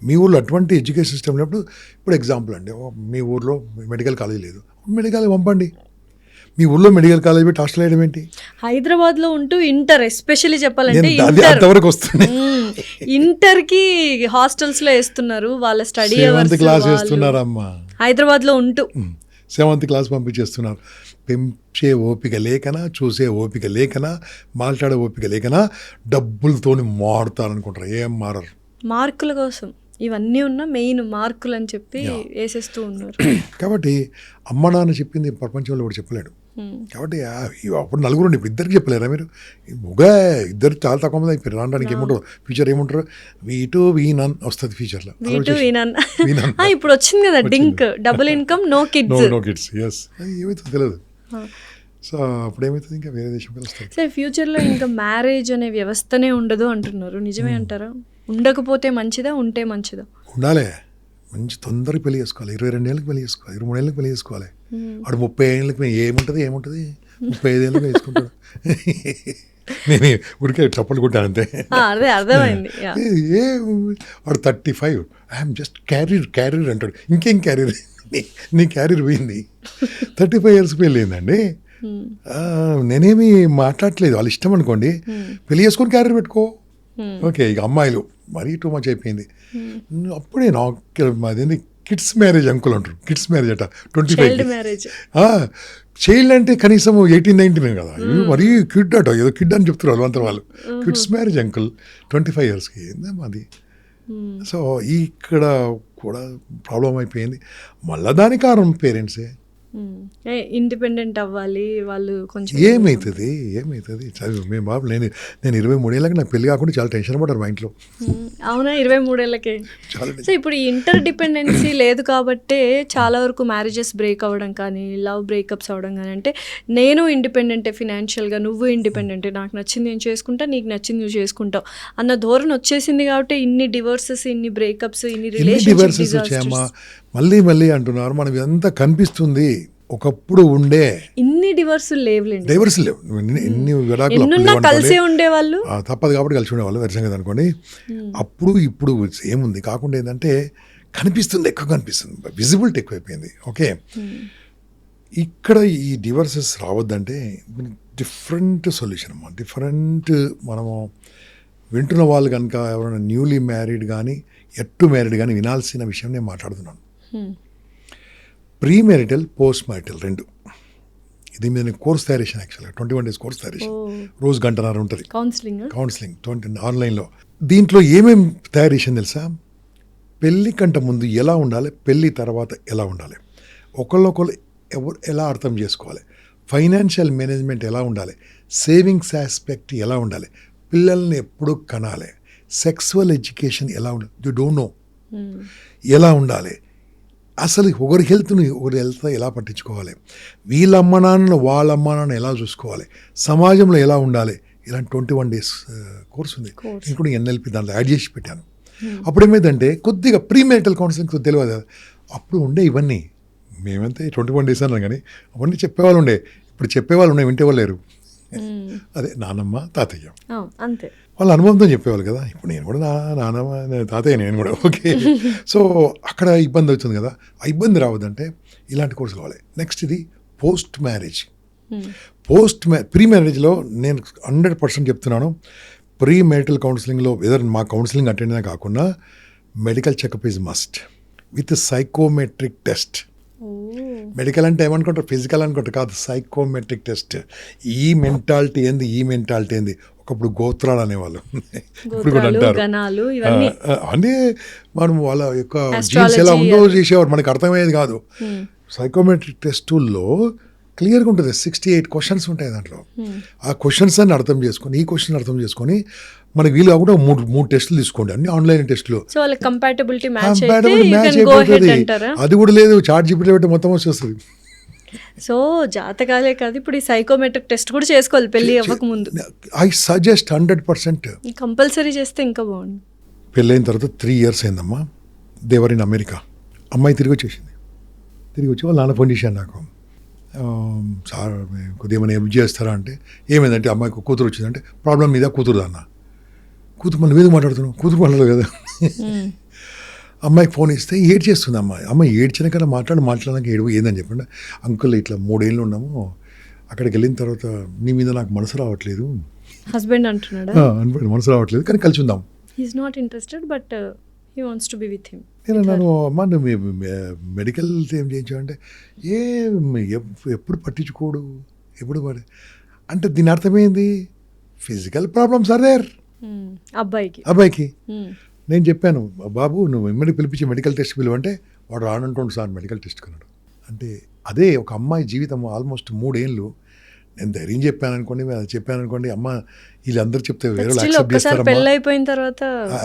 మీ ఊర్లో అటువంటి ఎడ్యుకేషన్ సిస్టమ్ లేనప్పుడు, ఇప్పుడు ఎగ్జాంపుల్ అండి, మీ ఊర్లో మెడికల్ కాలేజ్ లేదు, మెడికల్ పంపండి. మీ ఊర్లో మెడికల్ కాలేజ్ పెట్టి హాస్టల్ వేయడం ఏంటి? హైదరాబాద్లో ఉంటూ ఇంటర్ ఎస్పెషల్లీ చెప్పాలంటే అంతవరకు వస్తుంది. ఇంటర్కి హాస్టల్స్లో వేస్తున్నారు, వాళ్ళ స్టడీ క్లాస్ వేస్తున్నారమ్మా. హైదరాబాద్లో ఉంటూ 7th క్లాస్ పంపించేస్తున్నారు. పెంచే ఓపిక లేకనా, చూసే ఓపిక లేకనా, మాట్లాడే ఓపిక లేకనా డబ్బులతో మారుతారనుకుంటారు. ఏం మారరు. మార్కుల కోసం ఇవన్నీ ఉన్న మెయిన్ మార్కులు అని చెప్పి వేసేస్తూ ఉన్నారు. కాబట్టి అమ్మ నాన్న చెప్పింది ప్రపంచంలో కూడా చెప్పలేడు. కాబట్టి అప్పుడు నలుగురు, ఇప్పుడు ఇద్దరికి చెప్పలేరా మీరు? ఉగా ఇద్దరు చాలా తక్కువ మంది అయిపోయారు. రావడానికి ఏముంటారు, ఫ్యూచర్ ఏముంటారు, V2 V9 వస్తుంది ఫ్యూచర్లో. ఇప్పుడు వచ్చింది కదా DINK, double income, no kids. Yes, ఏమైతే తెలియదు. సో అప్పుడు ఏమవుతుంది, ఇంకా వేరే దేశం కలుస్తారు. సో ఫ్యూచర్లో ఇంకా మ్యారేజ్ అనే వ్యవస్థనే ఉండదు అంటున్నారు, నిజమే అంటారా? ఉండకపోతే మంచిదా, ఉంటే మంచిదా? ఉండాలి, మంచి తొందరగా పెళ్లి చేసుకోవాలి. 22 ఏళ్ళకి పెళ్లి చేసుకోవాలి, 23 ఏళ్ళకి పెళ్లి చేసుకోవాలి. వాడు 30 ఏళ్ళకి ఏముంటుంది 35 ఏళ్ళకి వేసుకుంటాడు. నేను ఉడికే చప్పలు కొట్టాను అంతే. అదే అర్థమైంది. ఏ వాడు 35, ఐఎమ్ జస్ట్ క్యారీర్ అంటాడు. ఇంకేం క్యారీర్, నీ క్యారీర్ పోయింది. 35 ఇయర్స్ పెళ్ళి అయిందండి. నేనేమి మాట్లాడట్లేదు, వాళ్ళ ఇష్టం అనుకోండి. పెళ్లి చేసుకొని క్యారీర్ పెట్టుకో, ఓకే. ఇక అమ్మాయిలు మరీ టూ మచ్ అయిపోయింది. అప్పుడే నాకు అదేంది కిడ్స్ మ్యారేజ్ అంకుల్ అంటారు. కిడ్స్ మ్యారేజ్ అట 25. చైల్డ్ అంటే కనీసం 18-19 కదా, మరీ కిడ్ అట, ఏదో కిడ్ అని చెప్తున్నారు అంత వాళ్ళు. కిడ్స్ మ్యారేజ్ అంకుల్ 25 ఇయర్స్కి ఏందమ్మా అది. సో ఇక్కడ కూడా ప్రాబ్లం అయిపోయింది. మళ్ళా దాని కారణం పేరెంట్సే. ఇండిపెండెంట్ అవ్వాలి వాళ్ళు కొంచెం. ఏమవుతుంది చదువు మేము బాబు, నేను 23 ఏళ్ళకి నాకు పెళ్లి కాకుండా చాలా టెన్షన్ పడ్డారు మా ఇంట్లో. అవునా, 23 ఏళ్ళకే? సో ఇప్పుడు ఈ ఇంటర్ డిపెండెన్సీ లేదు కాబట్టే చాలా వరకు మ్యారేజెస్ బ్రేక్ అవ్వడం కానీ, లవ్ బ్రేకప్స్ అవ్వడం కానీ. అంటే నేను ఇండిపెండెంటే ఫినాన్షియల్గా, నువ్వు ఇండిపెండెంటే, నాకు నచ్చింది నేను చేసుకుంటా, నీకు నచ్చింది నువ్వు చేసుకుంటావు అన్న ధోరణి వచ్చేసింది కాబట్టి ఇన్ని డివోర్సెస్, ఇన్ని బ్రేకప్స్, ఇన్ని రిలేషన్షిప్స్ వచ్చాయమ్మా. మళ్ళీ అంటున్నారు. మనం ఇదంతా కనిపిస్తుంది, ఒకప్పుడు ఉండే ఇన్ని డివోర్సులు లేవులేండి. డైవర్స్ లేవు, ఎన్ని విడాకులు కలిసే ఉండేవాళ్ళు, తప్పదు కాబట్టి కలిసి ఉండేవాళ్ళు. వెరసంగా అనుకోండి. అప్పుడు ఇప్పుడు సేమ్ ఉంది. కాకుండా ఏంటంటే కనిపిస్తుంది, ఎక్కువ కనిపిస్తుంది, విజిబిలిటీ ఎక్కువైపోయింది. ఓకే, ఇక్కడ ఈ డివోర్సెస్ రావద్దంటే డిఫరెంట్ సొల్యూషన్ అమ్మా. డిఫరెంట్ మనము వింటున్న వాళ్ళు కనుక ఎవరైనా న్యూలీ మ్యారీడ్ కానీ ఎట్టు మ్యారీడ్ కానీ వినాల్సిన విషయం నేను మాట్లాడుతున్నాను. ప్రీ మ్యారిటల్, పోస్ట్ మ్యారిటల్ రెండు. ఇది మీద కోర్స్ తయారు చేశాను. యాక్చువల్గా 21 days కోర్స్ తయారు చేశాను. రోజు గంటన్నర ఉంటుంది కౌన్సిలింగ్ 20 ఆన్లైన్లో. దీంట్లో ఏమేమి తయారు చేశాను తెలుసా? పెళ్ళి కంటే ముందు ఎలా ఉండాలి, పెళ్ళి తర్వాత ఎలా ఉండాలి, ఒకళ్ళొకళ్ళు ఎలా అర్థం చేసుకోవాలి, ఫైనాన్షియల్ మేనేజ్మెంట్ ఎలా ఉండాలి, సేవింగ్స్ ఆస్పెక్ట్ ఎలా ఉండాలి, పిల్లల్ని ఎప్పుడు కనాలి, సెక్సువల్ ఎడ్యుకేషన్ ఎలా ఉండాలి, యూ డోంట్ నో ఎలా ఉండాలి, అసలు ఒకరి హెల్త్ని ఎలా పట్టించుకోవాలి, వీళ్ళ అమ్మ నాన్నను వాళ్ళ అమ్మ నాన్న ఎలా చూసుకోవాలి, సమాజంలో ఎలా ఉండాలి, ఇలాంటి 21 days కోర్స్ ఉంది. ఇంక్లూడింగ్ NLP దాంట్లో యాడ్ చేసి పెట్టాను. అప్పుడు ఏమైందంటే కొద్దిగా ప్రీ మ్యారిటల్ కౌన్సిలింగ్ తెలియదు. అప్పుడు ఉండే ఇవన్నీ మేమంతే 21 days అన్నాం కానీ అవన్నీ చెప్పేవాళ్ళు ఉండే. ఇప్పుడు చెప్పేవాళ్ళు ఉండే, వింటేవాళ్ళు లేరు. అదే నానమ్మ తాతయ్య అంతే, వాళ్ళ అనుభవంతో చెప్పేవాళ్ళు కదా. ఇప్పుడు నేను కూడా నానమ్మ తాతయ్య నేను కూడా. ఓకే, సో అక్కడ ఇబ్బంది అవుతుంది కదా. ఆ ఇబ్బంది రావద్దంటే ఇలాంటి కోర్సు కావాలి. నెక్స్ట్ ఇది పోస్ట్ మ్యారేజ్. ప్రీ మ్యారేజ్లో నేను 100% చెప్తున్నాను. ప్రీ మ్యారిటల్ కౌన్సిలింగ్లో వెదర్ మా కౌన్సిలింగ్ అటెండ్ అయినా కాకుండా medical checkup is must with psychometric test. Medical అంటే ఏమనుకుంటారు, ఫిజికల్ అనుకుంటారు, కాదు, సైకోమెట్రిక్ టెస్ట్. ఈ మెంటాలిటీ ఏంది. ఒకప్పుడు గోత్రాలు అనేవాళ్ళు, ఇప్పుడు కూడా అంటారు. అంటే మనం వాళ్ళ యొక్క జీన్స్ ఎలా ఉందో చేసేవారు, మనకు అర్థమయ్యేది కాదు. సైకోమెట్రిక్ టెస్టుల్లో క్లియర్గా ఉంటుంది. 68 questions ఉంటాయి దాంట్లో. ఆ క్వశ్చన్స్ అన్ని అర్థం చేసుకొని, ఈ క్వశ్చన్ అర్థం చేసుకొని మనకి వీలు కాకుండా మూడు టెస్టులు తీసుకోండి, అన్ని ఆన్లైన్ టెస్టులు. మ్యాచ్ అయిపోతుంది. అది కూడా లేదు, ChatGPT పెట్టి మొత్తం వచ్చేస్తుంది. సో జాతకాలే కాదు, ఇప్పుడు ఈ సైకోమెట్రిక్ టెస్ట్ కూడా చేసుకోవాలి పెళ్ళి అవ్వక ముందు. ఐ సజెస్ట్ 100% కంపల్సరీ చేస్తే ఇంకా బాగుంది. పెళ్ళైన తర్వాత 3 years అయిందమ్మా. They're in America. అమ్మాయి తిరిగి వచ్చి వాళ్ళ నాన్న ఫోన్ చేశాను నాకు, సార్ కొద్దిగా ఏమైనా హెల్ప్ చేస్తారా అంటే, ఏమైందంటే అమ్మాయికి కూతురు వచ్చిందంటే, ప్రాబ్లం మీద కూతురు అన్న. కూతురు మన మీద మాట్లాడుతున్నాం, కూతురు మాట్లాడదు కదా. అమ్మాయికి ఫోన్ ఇస్తే ఏడ్చేస్తుంది అమ్మాయి ఏడ్చిన కన్నా మాట్లాడడానికి ఏడుపు ఏందని చెప్పండి. అంకుల్ ఇట్లా 3 ఏళ్ళు ఉన్నాము, అక్కడికి వెళ్ళిన తర్వాత నీ మీద నాకు మనసు రావట్లేదు. హస్బెండ్ అంటున్నాడా? మనసు రావట్లేదు కానీ కలిసి ఉందాం. He is not interested but he wants to be with him. నేను అన్నాను, అమ్మా నువ్వు మెడికల్ ఏం చేయించావంటే, ఎప్పుడు పట్టించుకోడు, ఎప్పుడు అంటే దీని అర్థమైంది ఫిజికల్ ప్రాబ్లమ్స్ ఆర్ దేర్ అబ్బాయికి. నేను చెప్పాను, బాబు నువ్వు ఇమ్మడి పిలిపించి మెడికల్ టెస్ట్ పిలువంటే వాడు రానంటుండు సార్ మెడికల్ టెస్ట్ కన్నాడు. అంటే అదే ఒక అమ్మాయి జీవితం ఆల్మోస్ట్ 3 ఏళ్ళు. నేను ధైర్యం చెప్పాను అనుకోండి, అమ్మ వీళ్ళందరూ చెప్తే వేరే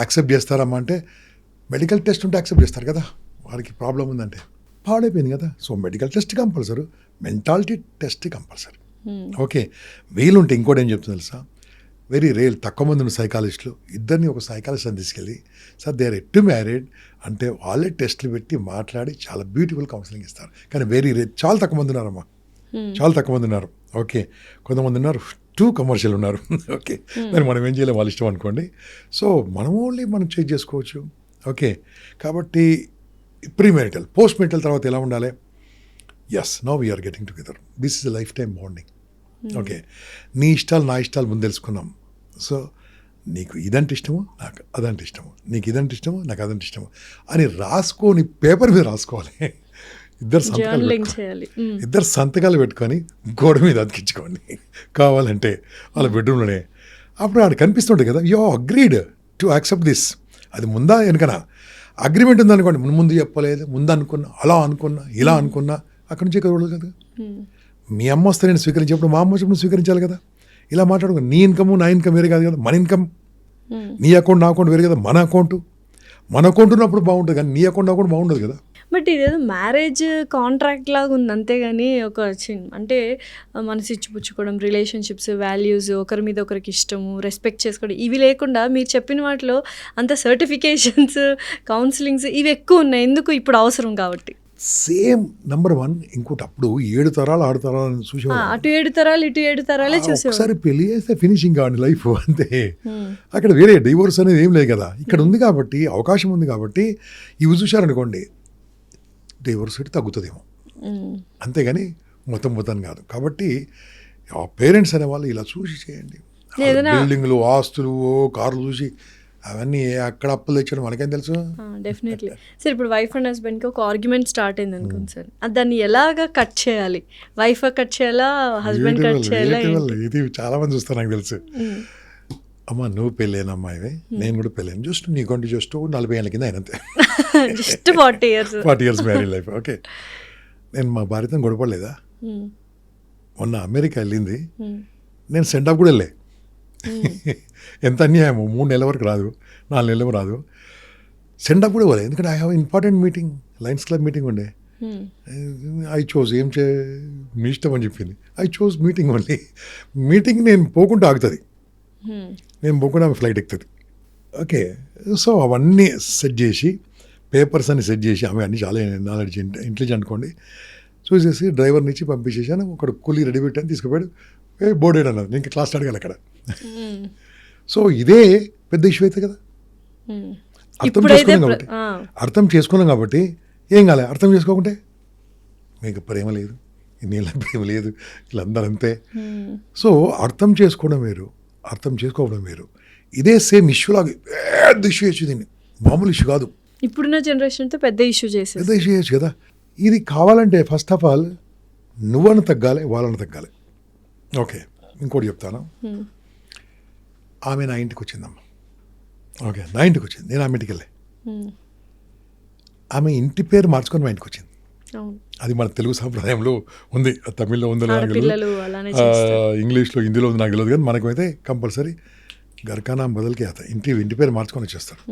యాక్సెప్ట్ చేస్తారమ్మా అంటే, మెడికల్ టెస్ట్ ఉంటే యాక్సెప్ట్ చేస్తారు కదా, వాడికి ప్రాబ్లం ఉందంటే. పాడైపోయింది కదా. So medical test compulsory, mentality test compulsory. Okay, వీలుంటే ఇంకోటి ఏం చెప్తుంది తెలుసా, వెరీ రేర్, తక్కువ మంది ఉన్న సైకాలజిస్టులు ఇద్దరిని ఒక సైకాలజిస్ట్ అని తీసుకెళ్ళి sir they are at married అంటే వాళ్ళే టెస్టులు పెట్టి మాట్లాడి చాలా బ్యూటిఫుల్ కౌన్సిలింగ్ ఇస్తారు. కానీ వెరీ రేర్, చాలా తక్కువ మంది ఉన్నారమ్మా, చాలా తక్కువ మంది ఉన్నారు. ఓకే, కొంతమంది ఉన్నారు టూ కమర్షియల్ ఉన్నారు. ఓకే, మరి మనం ఏం చేయలేం, వాళ్ళ ఇష్టం అనుకోండి. సో మనం ఓన్లీ మనం చెక్ చేసుకోవచ్చు. ఓకే, కాబట్టి ప్రీ మెరిటల్, పోస్ట్ మెరిటల్ తర్వాత ఎలా ఉండాలి? Yes, now we are getting together, this is life time bonding. Okay, నీ ఇష్టాలు నా ఇష్టాలు ముందు తెలుసుకున్నాం. సో నీకు ఇదంటే ఇష్టము, నాకు అదంటే ఇష్టము, నీకు ఇదంటే ఇష్టము, నాకు అదంటే ఇష్టము అని రాసుకొని పేపర్ మీద రాసుకోవాలి. ఇద్దరు సంతకాలు పెట్టుకొని గోడ మీద అతికించుకోండి కావాలంటే వాళ్ళ బెడ్రూమ్లోనే. అప్పుడు ఆడ కనిపిస్తుంటుంది కదా, యో అగ్రీడ్ టు యాక్సెప్ట్ దిస్. అది ముందా వెనకనా అగ్రిమెంట్ ఉందనుకోండి, ముందు చెప్పలేదు, ముందు అనుకున్నా, అలా అనుకున్నా, ఇలా అనుకున్నా, అక్కడి నుంచి ఇక్కడ కదా. మీ అమ్మ వస్తే నేను స్వీకరించేప్పుడు మా అమ్మ వచ్చినప్పుడు స్వీకరించాలి కదా. ఇలా మాట్లాడుకో, నీ ఇన్కమ్ నా ఇన్కమ్ వేరే కాదు కదా, మన ఇన్కమ్, నీ అకౌంట్ నా అకౌంట్ వేరే కదా, మన అకౌంట్ ఉన్నప్పుడు బాగుంటుంది, కానీ నీ అకౌంట్ నా అకౌంట్ బాగుండదు కదా. బట్ ఇదేదో మ్యారేజ్ కాంట్రాక్ట్ లాగా ఉంది అంతేగాని ఒక అంటే మనసు ఇచ్చిపుచ్చుకోవడం, రిలేషన్షిప్స్, వాల్యూస్, ఒకరి మీద ఒకరికి ఇష్టము, రెస్పెక్ట్ చేసుకోవడం, ఇవి లేకుండా మీరు చెప్పిన వాటిలో అంత సర్టిఫికేషన్స్, కౌన్సిలింగ్స్ ఇవి ఎక్కువ ఉన్నాయి. ఎందుకు? ఇప్పుడు అవసరం కాబట్టి. Same number 1. ఇంకోటి అప్పుడు 7 తరాలు 6 తరాలు చూసేవాళ్ళు, అటు 7 తరాలు ఇటు 7 తరాలే చూసేవాళ్ళు. ఒకసారి పెళ్లి చేస్తే ఫినిషింగ్ కావండి లైఫ్ అంతే. అక్కడ వేరే డివోర్స్ అనేది ఏం లేదు కదా. ఇక్కడ ఉంది కాబట్టి, అవకాశం ఉంది కాబట్టి ఇవి చూశారనుకోండి, డివోర్స్ రేట్ తగ్గుతుందేమో, అంతేగాని మొత్తం కాదు. కాబట్టి ఆ పేరెంట్స్ అనేవాళ్ళు ఇలా చూసి చేయండి. బిల్డింగ్లు, ఆస్తులు, కార్లు చూసి అవన్నీ అక్కడ అప్పులు తెచ్చడం మనకేం తెలుసు. Definitely sir. ఇప్పుడు వైఫ్ అండ్ హస్బెండ్కి ఒక ఆర్గ్యుమెంట్ స్టార్ట్ అయింది అనుకోండి సార్, దాన్ని ఎలాగా కట్ చేయాలి? వైఫ్ కట్ చేయాలా, హస్బెండ్ కట్ చేయాలా? ఇది చాలా మంది చూస్తారు, నాకు తెలుసు. అమ్మ నువ్వు పెళ్ళైన అమ్మాయివే, నేను కూడా పెళ్ళాను, జస్ట్ నీకంటే జస్ట్ 40 ఏళ్ళ కింద అయినంతే, just 40 years married life. Okay, నేను మా భార్యతో గొడవపడలేదా? మొన్న అమెరికా వెళ్ళింది, నేను సెండ్ ఆఫ్ కూడా వెళ్ళే. ఎంత అన్యాయము, 3 నెలల వరకు రాదు, 4 నెలల వరకు రాదు, సెండ్ ఆఫ్ కూడా పోలేదు. ఎందుకంటే I have important meeting, Lions club meeting ఉండే. ఐ చోజ్ ఏం మీ ఇష్టం అని చెప్పింది. I chose meeting only. Meeting నేను పోకుండా ఆగుతుంది, నేను పోకుండా ఆమె ఫ్లైట్ ఎక్కుతుంది. ఓకే, సో అవన్నీ సెట్ చేసి, పేపర్స్ అన్ని సెట్ చేసి, ఆమె అన్ని చాలా నాలెడ్జ్, ఇంటెలిజెంట్ అనుకోండి, చూసేసి డ్రైవర్ని ఇచ్చి పంపించేసాను. ఒక కూలీ రెడీ పెట్టాను, తీసుకుపోయాడు, బోర్డ్ వేయడం అన్నది, నేను క్లాస్ అడగాలి అక్కడ. సో ఇదే పెద్ద ఇష్యూ అవుతుంది కదా. అర్థం చేసుకున్నాం కాబట్టి ఏం కాలే. అర్థం చేసుకోకుంటే మీకు ప్రేమ లేదు, నీళ్ళ ప్రేమ లేదు, వీళ్ళందరూ అంతే. సో అర్థం చేసుకోవడం వేరు, అర్థం చేసుకోవడం వేరు. ఇదే సేమ్ ఇష్యూ లాగా పెద్ద ఇష్యూ చేయొచ్చు, దీన్ని మామూలు ఇష్యూ కాదు. ఇప్పుడున్న జనరేషన్తో పెద్ద ఇష్యూ చేయొచ్చు కదా. ఇది కావాలంటే ఫస్ట్ ఆఫ్ ఆల్ నువ్వని తగ్గాలి, వాళ్ళని తగ్గాలి. ఓకే, ఇంకోటి చెప్తాను. ఆమె నా ఇంటికి వచ్చిందమ్మ. ఓకే, నా ఇంటికి వచ్చింది, నేను ఆమె ఇంటికి వెళ్ళే. ఆమె ఇంటి పేరు మార్చుకొని మా ఇంటికి వచ్చింది. అది మన తెలుగు సాంప్రదాయంలో ఉంది, తమిళ్లో ఉందో ఇంగ్లీష్లో, హిందీలో ఉంది నాకు తెలియదు, కానీ మనకైతే కంపల్సరీ గర్కానా బదులుకి అత ఇంటి పేరు మార్చుకొని వచ్చేస్తారు.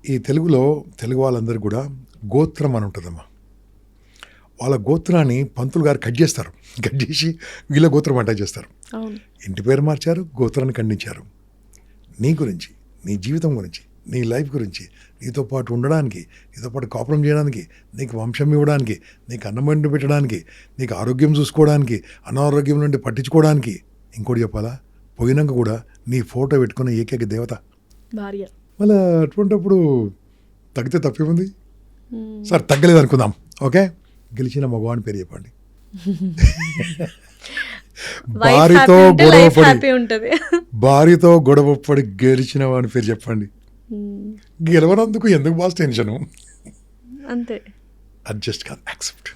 ఈ తెలుగు వాళ్ళందరూ కూడా గోత్రం అని ఉంటుందమ్మా. వాళ్ళ గోత్రాన్ని పంతులు గారు కట్ చేసి వీళ్ళ గోత్రం అటాచ్ చేస్తారు. ఇంటి పేరు మార్చారు, గోత్రాన్ని ఖండించారు. నీ గురించి, నీ జీవితం గురించి, నీ లైఫ్ గురించి, నీతో పాటు ఉండడానికి, నీతో పాటు కాపురం చేయడానికి, నీకు వంశం ఇవ్వడానికి, నీకు అన్నం వండి పెట్టడానికి, నీకు ఆరోగ్యం చూసుకోవడానికి, అనారోగ్యం నుండి పట్టించుకోవడానికి. ఇంకోటి చెప్పాలా, పోయినాక కూడా నీ ఫోటో పెట్టుకున్న ఏకైక దేవత భార్య. మళ్ళీ అటువంటిప్పుడు తగ్గితే తప్పేముంది? సార్ తగ్గలేదు అనుకుందాం. ఓకే, గెలిచిన మగవాని పేరు చెప్పండి. భార్యతో గొడవపడి గెలిచిన వాని పేరు చెప్పండి. గెలవనందుకు ఎందుకు బాస్ టెన్షను? అంతే, అడ్జస్ట్ కాదు, యాక్సెప్ట్,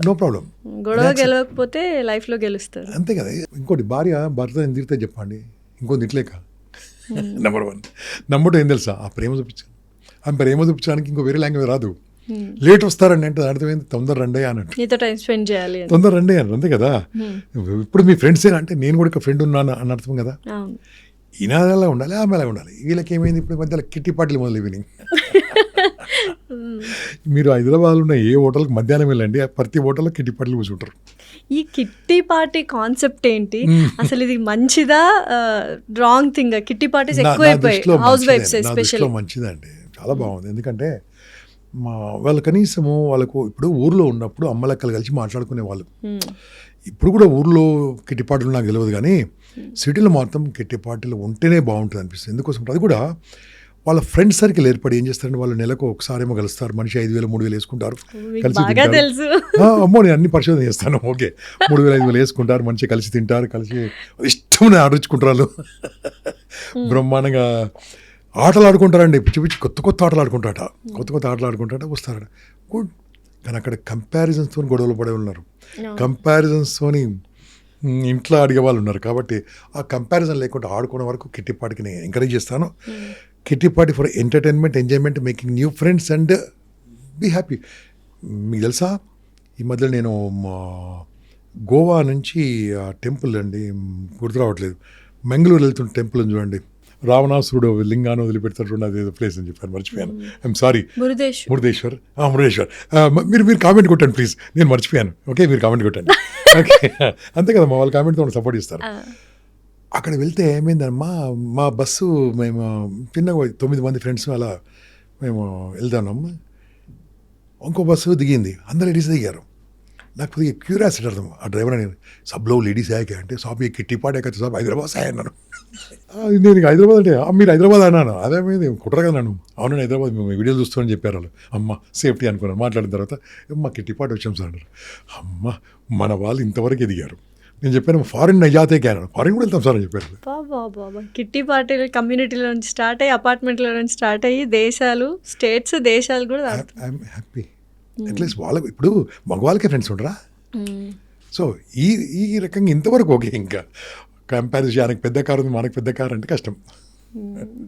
నో ప్రాబ్లం. గొడవ గెలవకపోతే లైఫ్లో గెలుస్తారు, అంతే కదా. ఇంకోటి, భార్య భర్త ఎంత తిరిగితే చెప్పండి, ఇంకోటి ఇట్లేక. నెంబర్ 1. నెంబర్ 2 ఏం తెలుసా, ఆ ప్రేమ చూపించాను. ఆ ప్రేమ చూపించడానికి ఇంకో వేరే లాంగ్వేజ్ రాదు. లేట్ వస్తారండి అంటే అర్థమైంది, తొందర రండి అన్నట్టు, నీతో టైం స్పెండ్ చేయాలి, తొందర రండి అని, అంతే కదా. ఇప్పుడు మీ ఫ్రెండ్స్ అంటే నేను కూడా ఒక ఫ్రెండ్ ఉన్నాను అని అర్థం కదా. ఈయన అలా ఉండాలి, ఆమె అలా ఉండాలి. వీళ్ళకి ఏమైంది ఇప్పుడు మధ్యలో కిట్టి పార్టీలు మొదలు ఈవినింగ్. మీరు హైదరాబాద్లో ఉన్న ఏ హోటల్కి మధ్యాహ్నం వెళ్ళండి, ప్రతి హోటల్లో కిట్టి పార్టీలు కూర్చుంటారు. ఈ కిట్టి పార్టీ కాన్సెప్ట్ ఏంటి అసలు? ఇది మంచిదా రాంగ్ థింగ్? కిట్టి పార్టీస్ ఎక్కువైపోయాయి హౌస్ వైఫ్స్ ఎస్పెషల్లీ. మంచిదండి, చాలా బాగుంది. ఎందుకంటే వాళ్ళు కనీసము వాళ్ళకు ఇప్పుడు ఊర్లో ఉన్నప్పుడు అమ్మలక్కలు కలిసి మాట్లాడుకునే వాళ్ళు. ఇప్పుడు కూడా ఊర్లో కిట్టి పార్టీలు నాకు తెలియదు, కానీ సిటీలో మాత్రం కిట్టి పార్టీలు ఉంటేనే బాగుంటుంది అనిపిస్తుంది. ఎందుకోసం అది కూడా వాళ్ళ ఫ్రెండ్ సర్కిల్ ఏర్పడి ఏం చేస్తారంటే వాళ్ళు నెలకు ఒకసారి ఏమో కలుస్తారు, మనిషి 5,000 3,000 వేసుకుంటారు, కలిసి అమ్మో నేను అన్ని పరిశోధన చేస్తాను. ఓకే, 3,000 5,000 వేసుకుంటారు, మంచిగా కలిసి తింటారు, కలిసి ఇష్టం ఆడించుకుంటారు, బ్రహ్మాండంగా ఆటలు ఆడుకుంటారండి, పిచ్చి పిచ్చి కొత్త కొత్త ఆటలు ఆడుకుంటారట, కొత్త ఆటలు ఆడుకుంటారట వస్తారట. గుడ్. కానీ అక్కడ కంపారిజన్స్తో గొడవలు పడే ఉన్నారు, కంపారిజన్స్తోని ఇంట్లో అడిగే వాళ్ళు ఉన్నారు. కాబట్టి ఆ కంపారిజన్ లేకుండా ఆడుకోవడం వరకు కిట్టి పార్టీకి నేను ఎంకరేజ్ చేస్తాను. Kitty party for entertainment, enjoyment, making new friends and be happy. మీకు తెలుసా, ఈ మధ్యలో నేను గోవా నుంచి టెంపుల్ అండి గుర్తు రావట్లేదు, మంగళూరు వెళ్తున్న టెంపుల్ అని చూడండి, రావణాసురుడు లింగాన్ని వదిలిపెడతాడు, అది ప్లేస్ అని చెప్పాను, మర్చిపోయాను. I'm sorry, Murudeshwar. మీరు కామెంట్ కొట్టండి ప్లీజ్, నేను మర్చిపోయాను. ఓకే, మీరు కామెంట్ కొట్టండి. ఓకే, అంతే కదా, మా వాళ్ళు కామెంట్తో సపోర్ట్ ఇస్తారు. అక్కడ వెళ్తే ఏమైందమ్మా, మా బస్సు మేము చిన్నగా 9 మంది ఫ్రెండ్స్ అలా మేము వెళ్తామమ్మా, ఇంకో బస్సు దిగింది, అందరు లేడీస్ దిగారు. నాకు కొద్దిగా క్యూరియాసిటీ అర్థం, ఆ డ్రైవర్ అని సబ్లో లేడీస్ ఆయాకే అంటే సాబ్ ఏ కిట్టి పాటే కదా సాబ్ హైదరాబాద్ సాయి అన్నాను. నేను హైదరాబాద్ అంటే మీరు హైదరాబాద్ అన్నాను, అదే మీద కుట్ర కదా నన్ను. అవును హైదరాబాద్ మేము వీడియోలు చూస్తామని చెప్పారు వాళ్ళు. అమ్మ సేఫ్టీ అనుకున్నాను. మాట్లాడిన తర్వాత మా కిట్టి పాట వచ్చాం సార్ అన్నారు. అమ్మ మన వాళ్ళు ఇంతవరకు ఎదిగారు. నేను చెప్పాను ఫారిన్ నజాతే క్యాన్, ఫారిన్ కూడా వెళ్తాం సార్ అని చెప్పారు. బాబా కిట్టి పార్టీలు కమ్యూనిటీలో నుంచి స్టార్ట్ అయ్యి అపార్ట్మెంట్లో నుంచి స్టార్ట్ అయ్యి దేశాలు, స్టేట్స్, దేశాలు కూడా. I'm happy. అట్లీస్ట్ వాళ్ళకి ఇప్పుడు మగవాళ్ళకే ఫ్రెండ్స్ ఉండరా? సో ఈ రకంగా ఇంతవరకు ఓకే. ఇంకా కంపారిజన్ చేయడానికి పెద్ద కారు ఉంది, మనకు పెద్ద కారు అంటే కష్టం.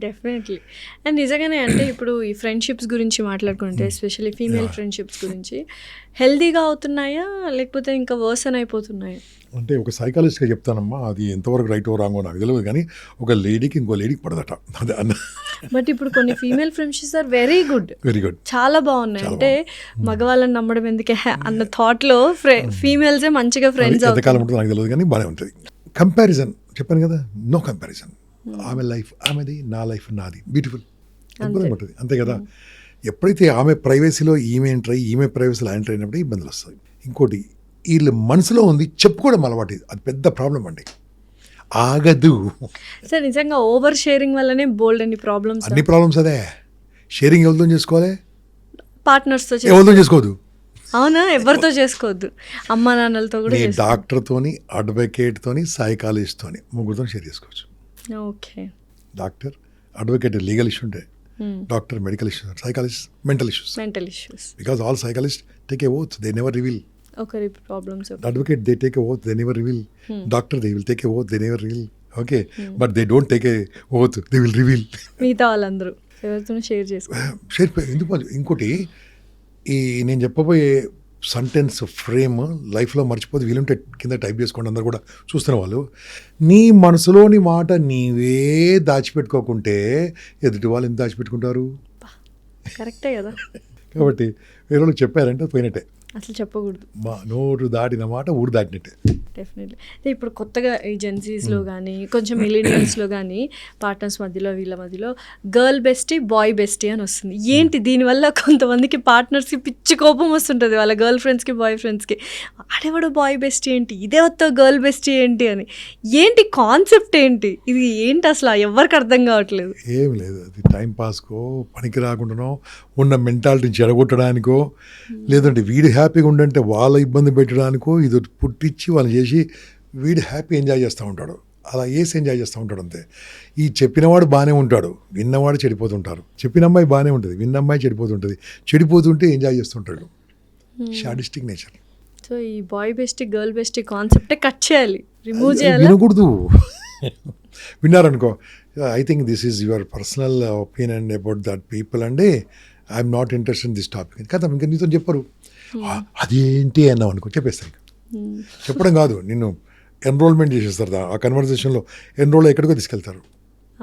డెఫినెట్లీ. అండ్ నిజంగానే అంటే ఇప్పుడు ఈ ఫ్రెండ్షిప్స్ గురించి మాట్లాడుకుంటే ఎస్పెషల్లీ ఫీమేల్ ఫ్రెండ్షిప్స్ గురించి హెల్దీగా అవుతున్నాయా లేకపోతే ఇంకా వర్సన్ అయిపోతున్నాయా? అంటే ఒక సైకాలజిస్ట్గా చెప్తానమ్మా, అది ఎంతవరకు రైట్ ఓ రాంగో నాకు తెలియదు, కానీ ఒక లేడీకి ఇంకో లేడీకి పడదట అదే అన్న. బట్ ఇప్పుడు కొన్ని female friendships are very good, చాలా బాగున్నాయి. అంటే మగవాళ్ళని నమ్మడం ఎందుకే అన్న థాట్లో ఫీమేల్సే మంచిగా ఫ్రెండ్స్. ఎంతకాలం ఉంటుంది నాకు తెలియదు, కానీ బాగానే ఉంటుంది. కంపారిజన్ చెప్పాను కదా, నో కంపారిజన్. ఆమె లైఫ్ ఆమెది, నా లైఫ్ నాది, బ్యూటిఫుల్, అద్భుతంగా ఉంటుంది, అంతే కదా. ఎప్పుడైతే ఆమె ప్రైవసీలో ఈమె ఎంటర్ అయ్యి ఈమె ప్రైవసీలో ఎంటర్ అయినప్పుడు ఇబ్బందులు వస్తాయి. ఇంకోటి వీళ్ళు మనసులో ఉంది చెప్పుకోవడం అలవాటు, అది పెద్ద ప్రాబ్లం అండి, ఆగదు. సార్ నిజంగా ఓవర్ షేరింగ్ వల్లనే బోల్డ్ అన్ని ప్రాబ్లమ్స్. అన్ని ప్రాబ్లమ్స్ అదే. షేరింగ్ ఎవరితో చేసుకోవాలి? పార్ట్నర్స్తో. ఎవరితో చేసుకోవద్దు. అవునా? ఎవరితో చేసుకోవద్దు, అమ్మా నాన్నలతో కూడా. డాక్టర్తోని, అడ్వకేట్తోని, సైకాలజిస్ట్తోని, ముగ్గురితో షేర్ చేసుకోవచ్చు. Okay. Doctor, advocate legal issue ఉంటే, doctor medical issues, psychologist mental issues. Because all psychologist take a oath, they never reveal ఒకరి problems. Advocate they take a oath, they never reveal. Doctor they will take a oath, they never reveal. Okay, but they don't take a oath, they will reveal. మిగతా వాళ్ళందరూ ఎవరితో షేర్ చేసుకో. ఎందుకు? ఇంకోటి ఈ నేను చెప్పబోయే సెంటెన్స్ ఫ్రేమ్ లైఫ్లో మర్చిపోతే వీలుంటే కింద టైప్ చేసుకోండి, అందరు కూడా చూస్తున్న వాళ్ళు. నీ మనసులోని మాట నీవే దాచిపెట్టుకోకుంటే ఎదుటి వాళ్ళు ఎంత దాచిపెట్టుకుంటారు? కరెక్టే కదా. కాబట్టి వేరే వాళ్ళకి చెప్పారంటే పోయినట్టే, అసలు చెప్పకూడదు. మా నోరు దాటిన మాట ఊరు దాటినట్టే. డెఫినెట్లీ. ఇప్పుడు కొత్తగా ఈ జెన్సీస్లో కానీ కొంచెం మిలీనియల్స్లో కానీ పార్ట్నర్స్ మధ్యలో వీళ్ళ మధ్యలో గర్ల్ బెస్టీ, బాయ్ బెస్టీ అని వస్తుంది. ఏంటి దీనివల్ల కొంతమందికి పార్ట్నర్స్కి పిచ్చి కోపం వస్తుంటుంది, వాళ్ళ గర్ల్ ఫ్రెండ్స్కి, బాయ్ ఫ్రెండ్స్కి. ఆడేవాడు బాయ్ బెస్టీ ఏంటి, ఇదే వస్తా గర్ల్ బెస్టీ ఏంటి అని. ఏంటి కాన్సెప్ట్ ఏంటి ఇది, ఏంటి అసలు ఎవరికి అర్థం కావట్లేదు. ఏం లేదు, అది టైం పాస్కో, పనికి రాకుండానో, ఉన్న మెంటాలిటీని చెడగొట్టడానికో, లేదంటే వీడు హ్యాపీగా ఉండంటే వాళ్ళ ఇబ్బంది పెట్టడానికో ఇది పుట్టించి వాళ్ళు చేసి వీడు హ్యాపీ ఎంజాయ్ చేస్తూ ఉంటాడు, అలా వేసి ఎంజాయ్ చేస్తూ ఉంటాడు అంతే. ఈ చెప్పినవాడు బాగానే ఉంటాడు, విన్నవాడు చెడిపోతుంటారు. చెప్పిన అమ్మాయి బాగానే ఉంటుంది, విన్న అమ్మాయి చెడిపోతుంటుంది. చెడిపోతుంటే ఎంజాయ్ చేస్తుంటాడు. Sadistic nature. సో ఈ బాయ్ బెస్టీ, గర్ల్ బెస్టీ కాన్సెప్టే కట్ చేయాలి, రిమూవ్ చేయాలి. వినకూడదు. విన్నారనుకో, I think this is your personal opinion about that people అండి, I'm not interested in this topic కదా. ఇంకా నీతో చెప్పరు, అదేంటి అన్నావు అనుకో, చెప్పేస్తాను. చెప్పడం కాదు, నిన్ను ఎన్రోల్మెంట్ చేసేస్తారు, ఆ కన్వర్జేషన్లో ఎన్రోల్ ఎక్కడికో తీసుకెళ్తారు.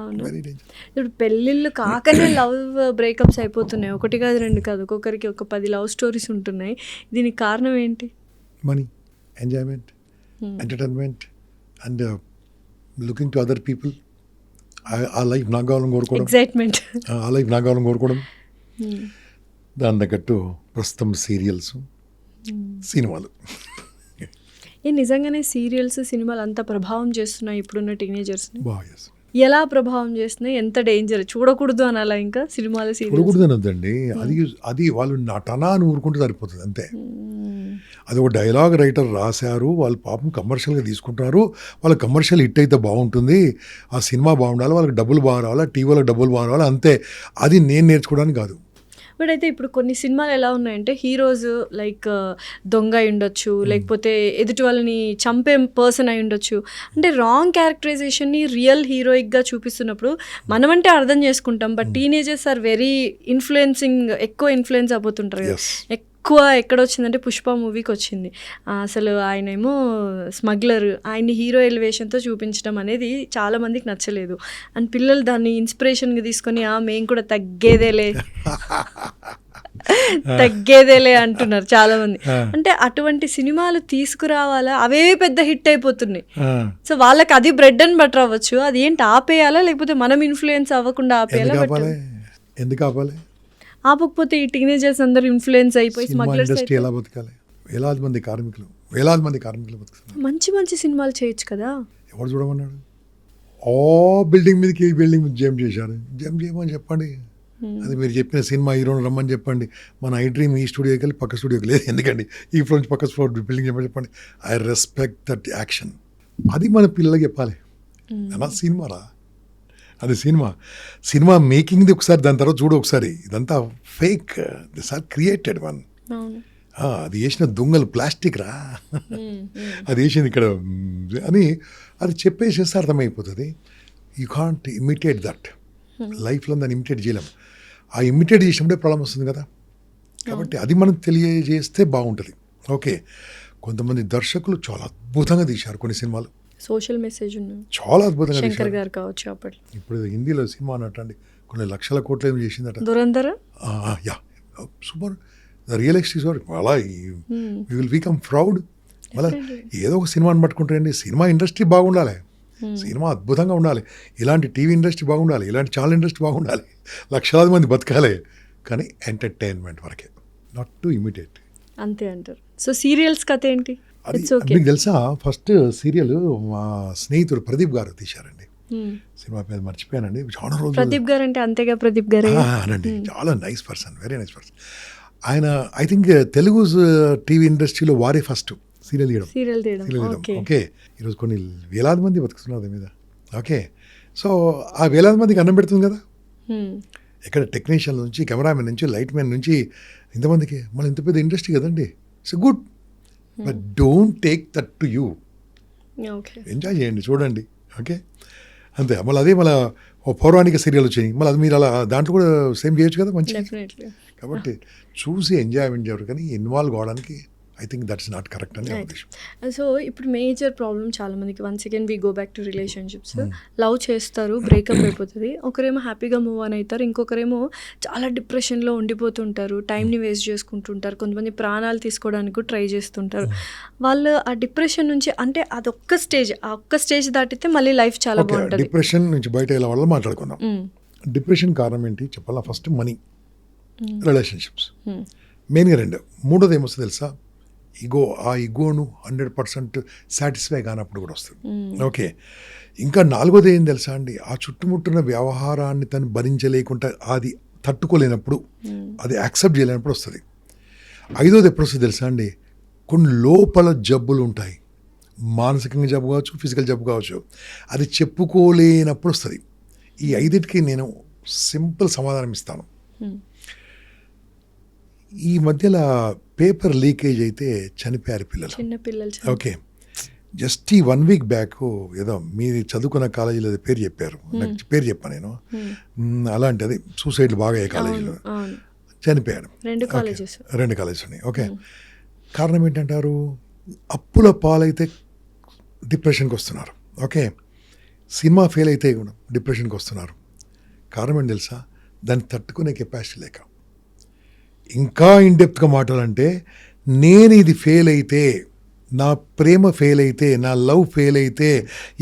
అవును. Very danger. ఇప్పుడు పెళ్ళిళ్ళు కాకనే లవ్ బ్రేకప్స్ అయిపోతున్నాయి. ఒకటి కాదు, రెండు కాదు, ఒక్కొక్కరికి ఒక 10 లవ్ స్టోరీస్ ఉంటున్నాయి. దీనికి కారణం ఏంటి? Money, enjoyment, entertainment and looking to other people. ఆ లైఫ్ నాకు కావాలని కోరుకోవడం, ఎగ్జైట్మెంట్. ఆ లైఫ్ నాకు కావాలని కోరుకోవడం. దాని తగ్గట్టు ప్రస్తుతం సీరియల్స్, సినిమాలు. నిజంగానే సీరియల్స్, సినిమాలు అంత ప్రభావం చేస్తున్నాయి ఇప్పుడున్న టీనేజర్స్ని. బాగా చేస్తాం. ఎలా ప్రభావం చేస్తున్నాయి? ఎంత డేంజర్? చూడకూడదు అనాలా ఇంకా సినిమాలు, సీరియల్స్? చూడకూడదు అనొద్దండి. అది వాళ్ళు నటనా అని ఊరుకుంటే సరిపోతుంది అంతే. అది ఒక డైలాగ్ రైటర్ రాశారు, వాళ్ళు పాపం కమర్షియల్గా తీసుకుంటున్నారు. వాళ్ళ కమర్షియల్ హిట్ అయితే బాగుంటుంది, ఆ సినిమా బాగుండాలి, వాళ్ళకి డబ్బులు బాగా రావాలి, టీవీలకు డబ్బులు బాగా రావాలి, అంతే. అది నేను నేర్చుకోవడానికి కాదు. బట్ అయితే ఇప్పుడు కొన్ని సినిమాలు ఎలా ఉన్నాయంటే హీరోస్ లైక్ దొంగ అయి ఉండొచ్చు, లేకపోతే ఎదుటి వాళ్ళని చంపే పర్సన్ అయి ఉండొచ్చు. అంటే రాంగ్ క్యారెక్టరైజేషన్ని రియల్ హీరోయిక్గా చూపిస్తున్నప్పుడు మనమంటే అర్థం చేసుకుంటాం, బట్ టీనేజర్స్ ఆర్ వెరీ ఎక్కువ ఇన్ఫ్లుయెన్స్ అయిపోతుంటారు కదా. ఎక్కువ ఎక్కడ వచ్చిందంటే పుష్ప మూవీకి వచ్చింది. అసలు ఆయన ఏమో స్మగ్లర్, ఆయన్ని హీరో ఎలివేషన్తో చూపించడం అనేది చాలా మందికి నచ్చలేదు. అండ్ పిల్లలు దాన్ని ఇన్స్పిరేషన్గా తీసుకొని మేము కూడా తగ్గేదేలే అంటున్నారు చాలా మంది. అంటే అటువంటి సినిమాలు తీసుకురావాలా? అవే పెద్ద హిట్ అయిపోతున్నాయి. సో వాళ్ళకి అది బ్రెడ్ అండ్ బటర్ అవ్వచ్చు. అది ఏంటి ఆపేయాలా, లేకపోతే మనం ఇన్ఫ్లుయెన్స్ అవ్వకుండా ఆపేయాలా? ఎందుకు ఆపాలి? ఆపకపోతే ఈ టీనేజర్స్ అందరూ ఇన్ఫ్లుయెన్స్ అయిపోయి స్మగ్లర్స్ ఇండస్ట్రీ ఎలా బతకాలి? వేలాది మంది కార్మికులు బతుకుతున్నారు. మంచి మంచి సినిమాలు చేయొచ్చు కదా. ఎవరు చూడమన్నాడు? బిల్డింగ్ మీదకి బిల్డింగ్ మీద జంప్ చేశారు. జంప్ చేయమని చెప్పండి. అది మీరు చెప్పిన సినిమా హీరోని రమ్మని చెప్పండి. మన ఐ డ్రీమ్ ఈ స్టూడియోకి వెళ్ళి పక్క స్టూడియోకి లేదు, ఎందుకండి ఈ ఫ్లోర్ నుంచి పక్క ఫ్లోర్ బిల్డింగ్ చెప్పండి. I respect that action. అది మన పిల్లలకి చెప్పాలి. అలా సినిమారా, అది సినిమా మేకింగ్ది ఒకసారి, దాని తర్వాత చూడు ఒకసారి. ఇదంతా fake, this are created one. అది వేసిన దొంగలు ప్లాస్టిక్ రా, అది వేసింది ఇక్కడ అని అది చెప్పేసేస్తే అర్థమైపోతుంది. You can't imitate that. లైఫ్లో దాన్ని ఇమిటేట్ చేయలేం. ఆ ఇమిటేట్ చేసినప్పుడే ప్రాబ్లం వస్తుంది కదా. కాబట్టి అది మనం తెలియజేస్తే బాగుంటుంది. ఓకే, కొంతమంది దర్శకులు చాలా అద్భుతంగా తీశారు కొన్ని సినిమాలు, సోషల్ మెసేజ్ చాలా అద్భుతంగా శంకర్ గారు కావచ్చు. అప్పట్లో ఇప్పుడు హిందీలో సినిమా అన్నట్టండి కొన్ని లక్షల కోట్లు ఏమి చేసిందట. Durandhara, yeah, super, realistic story. అలా యూ విల్ బికమ్ ప్రౌడ్. మళ్ళీ ఏదో ఒక సినిమాని పట్టుకుంటారండి. సినిమా ఇండస్ట్రీ బాగుండాలి, సినిమా అద్భుతంగా ఉండాలి, ఇలాంటి టీవీ ఇండస్ట్రీ బాగుండాలి, ఇలాంటి ఛానల్ ఇండస్ట్రీ బాగుండాలి, లక్షలాది మంది బతకాలి. కానీ ఎంటర్టైన్మెంట్ వరకే, నాట్ టు ఇమిటేట్. అంతే అంటారు. సో సీరియల్స్ కథ ఏంటి? అది మీకు తెలుసా? ఫస్ట్ సీరియల్ మా స్నేహితుడు ప్రదీప్ గారు తీశారండి. సినిమా పేరు మర్చిపోయానండి. చాలా రోజులు. ప్రదీప్ గారు అంటే అంతేగా, ప్రదీప్ గారు అనండి, చాలా nice person, very nice person. ఆయన ఐ థింక్ తెలుగు టీవీ ఇండస్ట్రీలో వారే ఫస్ట్ సీరియల్ తీయడం. ఓకే, ఈరోజు కొన్ని వేలాది మంది బతుకుతున్నారు దాని మీద. ఓకే, సో ఆ వేలాది మందికి అన్నం పెడుతుంది కదా. ఇక్కడ టెక్నీషియన్ నుంచి, కెమెరామెన్ నుంచి, లైట్ మ్యాన్ నుంచి ఇంతమందికి మళ్ళీ ఇంత పెద్ద ఇండస్ట్రీ కదండి. It's good, but don't take that to you. Enjoy చేయండి, చూడండి. ఓకే, అంతే. మళ్ళీ అదే మళ్ళీ ఓ పౌరాణిక సీరియల్ వచ్చినాయి, మళ్ళీ అది మీరు అలా దాంట్లో కూడా సేమ్ చేయొచ్చు కదా మంచిగా. కాబట్టి చూసి ఎంజాయ్మెంట్ చేయరు, కానీ ఇన్వాల్వ్ కావడానికి I think that's not correct అని ఉద్దేశం. సో ఇప్పుడు మేజర్ ప్రాబ్లం చాలా మందికి, once again we go back to relationships. Love చేస్తారు, బ్రేకప్ అయిపోతుంది, ఒకరేమో హ్యాపీగా మూవ్ ఆన్ అవుతారు, ఇంకొకరేమో చాలా డిప్రెషన్లో ఉండిపోతుంటారు, టైంని వేస్ట్ చేసుకుంటుంటారు, కొంతమంది ప్రాణాలు తీసుకోవడానికి ట్రై చేస్తుంటారు. వాళ్ళు ఆ డిప్రెషన్ నుంచి, అంటే అదొక్క స్టేజ్, ఆ ఒక్క స్టేజ్ దాటితే మళ్ళీ లైఫ్ చాలా బాగుంటుంది. డిప్రెషన్ నుంచి బయట వెళ్ళే వాళ్ళు మాట్లాడుకుందాం. డిప్రెషన్ కారణం ఏంటి చెప్పాలా? ఫస్ట్ మనీ, రిలేషన్షిప్స్ మెయిన్గా రెండు. మూడోది ఏమొస్తుంది తెలుసా? ఈగో. ఆ ఈగోను 100% సాటిస్ఫై కానప్పుడు కూడా వస్తుంది. ఓకే, ఇంకా నాలుగోది ఏం తెలుసా అండి? ఆ చుట్టుముట్టున్న వ్యవహారాన్ని తను భరించలేకుండా, అది తట్టుకోలేనప్పుడు, అది యాక్సెప్ట్ చేయలేనప్పుడు వస్తుంది. ఐదోది ఎప్పుడు వస్తుంది తెలుసా అండి? కొన్ని లోపల జబ్బులు ఉంటాయి, మానసికంగా జబ్బు కావచ్చు, ఫిజికల్ జబ్బు కావచ్చు, అది చెప్పుకోలేనప్పుడు వస్తుంది. ఈ ఐదిటికి నేను సింపుల్ సమాధానం ఇస్తాను. ఈ మధ్యలో పేపర్ లీకేజ్ అయితే చనిపోయారు పిల్లలు. ఓకే, జస్ట్ ఈ 1 వీక్ బ్యాక్ ఏదో మీరు చదువుకున్న కాలేజీలో పేరు చెప్పారు, నాకు పేరు చెప్పాను నేను. అలాంటి అది సూసైడ్ బాగా అయ్యే కాలేజీలో చనిపోయాడు. 2 కాలేజెస్ ఉన్నాయి. ఓకే, కారణం ఏంటంటారు? అప్పుల పాలైతే డిప్రెషన్కి వస్తున్నారు. ఓకే, సినిమా ఫెయిల్ అయితే డిప్రెషన్కి వస్తున్నారు. కారణం ఏంటి తెలుసా? దాన్ని తట్టుకునే కెపాసిటీ లేక. ఇంకా ఇన్డెప్త్గా మాట్లాడాలంటే, నేను ఇది ఫెయిల్ అయితే, నా ప్రేమ ఫెయిల్ అయితే, నా లవ్ ఫెయిల్ అయితే,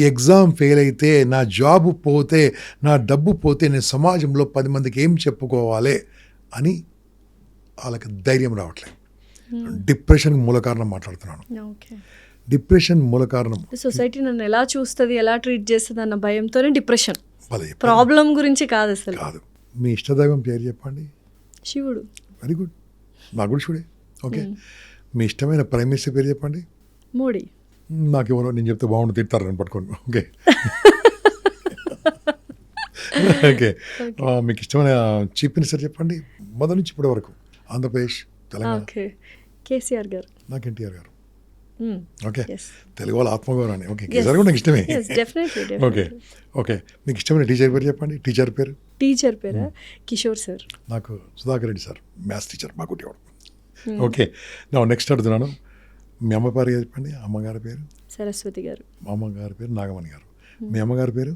ఎగ్జామ్ ఫెయిల్ అయితే, నా జాబ్ పోతే, నా డబ్బు పోతే, నేను సమాజంలో 10 మందికి ఏం చెప్పుకోవాలి అని వాళ్ళకి ధైర్యం రావట్లేదు. డిప్రెషన్కి మూల కారణం మాట్లాడుతున్నాను. డిప్రెషన్ మూల కారణం సొసైటీ నన్ను ఎలా చూస్తుంది, ఎలా ట్రీట్ చేస్తుంది అన్న భయంతోనే డిప్రెషన్. ప్రాబ్లం గురించి కాదు అసలు. కాదు. మీ ఇష్టదైవం పేరు చెప్పండి. శివుడు. Very good. నాకు కూడా శివుడే. ఓకే. మీ ఇష్టమైన ప్రైమ్ మినిస్టర్ పేరు చెప్పండి. మోడీ. నాకు ఎవరో నేను చెప్తే బాగుండు, తిడతారు అని పట్టుకోండి. ఓకే. ఓకే. మీకు ఇష్టమైన చీఫ్ మినిస్టర్ చెప్పండి, మొదటి నుంచి ఇప్పటి వరకు. ఆంధ్రప్రదేశ్, తెలంగాణ. కేసీఆర్ గారు. నాకు ఎన్టీఆర్ గారు. ఓకే. తెలుగు వాళ్ళ ఆత్మగౌరవాన్ని. ఓకే. కేసీఆర్ కూడా నాకు ఇష్టమే. ఓకే. ఓకే. మీకు ఇష్టమైన టీచర్ పేరు చెప్పండి. టీచర్ పేరు. కిషోర్ సార్. నాకు Sudhakar Reddy sir, maths teacher మాకు ఉండేవాడు. ఓకే. నా నెక్స్ట్ అడుగుతున్నాను. మీ అమ్మ పేరు చెప్పండి. అమ్మగారి పేరు సరస్వతి గారు. మా అమ్మగారి పేరు నాగమణి గారు. మీ అమ్మగారి పేరు?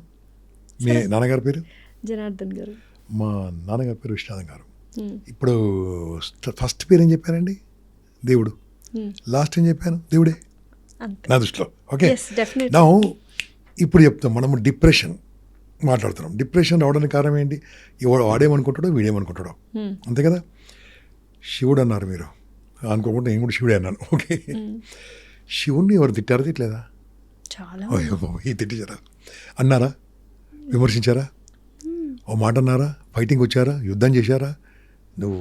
మీ నాన్నగారి పేరు? జనార్దన్ గారు. మా నాన్నగారి పేరు విశ్వనాథన్ గారు. ఇప్పుడు ఫస్ట్ పేరు ఏం చెప్పారండి? దేవుడు. లాస్ట్ ఏం చెప్పాను? దేవుడే నా దృష్టిలో. ఓకే. నా ఇప్పుడు చెప్తాం, మనము డిప్రెషన్ మాట్లాడుతున్నాం. డిప్రెషన్ రావడానికి కారణం ఏంటి? వాడేమనుకుంటాడో వీడేమనుకుంటాడో, అంతే కదా. శివుడు అన్నారు మీరు, అనుకోకుండా నేను కూడా శివుడే అన్నాను. ఓకే. శివుణ్ణి ఎవరు తిట్టారా, తిట్టలేదా? చాలా. ఈ తిట్టించారా, అన్నారా, విమర్శించారా, ఓ మాట అన్నారా, ఫైటింగ్ వచ్చారా, యుద్ధం చేశారా, నువ్వు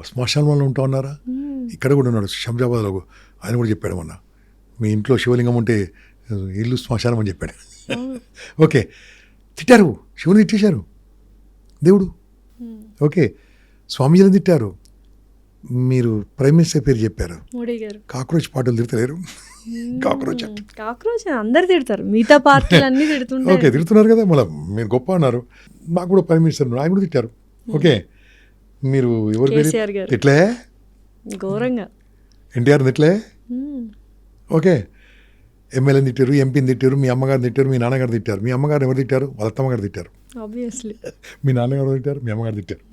శ్మశానంలో ఉంటావు అన్నారా? ఇక్కడ కూడా ఉన్నాడు శంషాబాద్లో, ఆయన కూడా చెప్పాడు మొన్న, మీ ఇంట్లో శివలింగం ఉంటే ఇల్లు శ్మశానం అని చెప్పాడు. ఓకే. తిట్టారు, శివుని తిట్టేశారు, దేవుడు. ఓకే. స్వామీజీని తిట్టారు, మీరు ప్రైమ్ మినిస్టర్ పేరు చెప్పారు. మోడీ గారు. కాక్రోచ్ పార్టీలు తిడతలేరు. కాక్రోచ్ అందరు తిడతారు, మిగతా పార్టీలు అన్ని తిడుతుంటారు. ఓకే, తిడుతున్నారు కదా, మళ్ళీ మీరు గొప్ప అన్నారు. నాకు కూడా ప్రైమ్ మినిస్టర్ ఆయన కూడా తిట్టారు. ఓకే. మీరు ఎవరు పేరు తిట్లే? ఘోరంగా. ఎన్టీఆర్ తిట్లే? ఓకే. ఎమ్మెల్యేని తిట్టారు, ఎంపీని తిట్టారు, మీ అమ్మగారు తిట్టారు, మీ నాన్నగారు తిట్టారు. మీ అమ్మగారు ఎవరు తిట్టారు? వాళ్ళ అత్తమ్మగారు తిట్టారు. ఆబ్వియస్లీ. మీ నాన్నగారు తిట్టారు, మీ అమ్మగారు తిట్టారు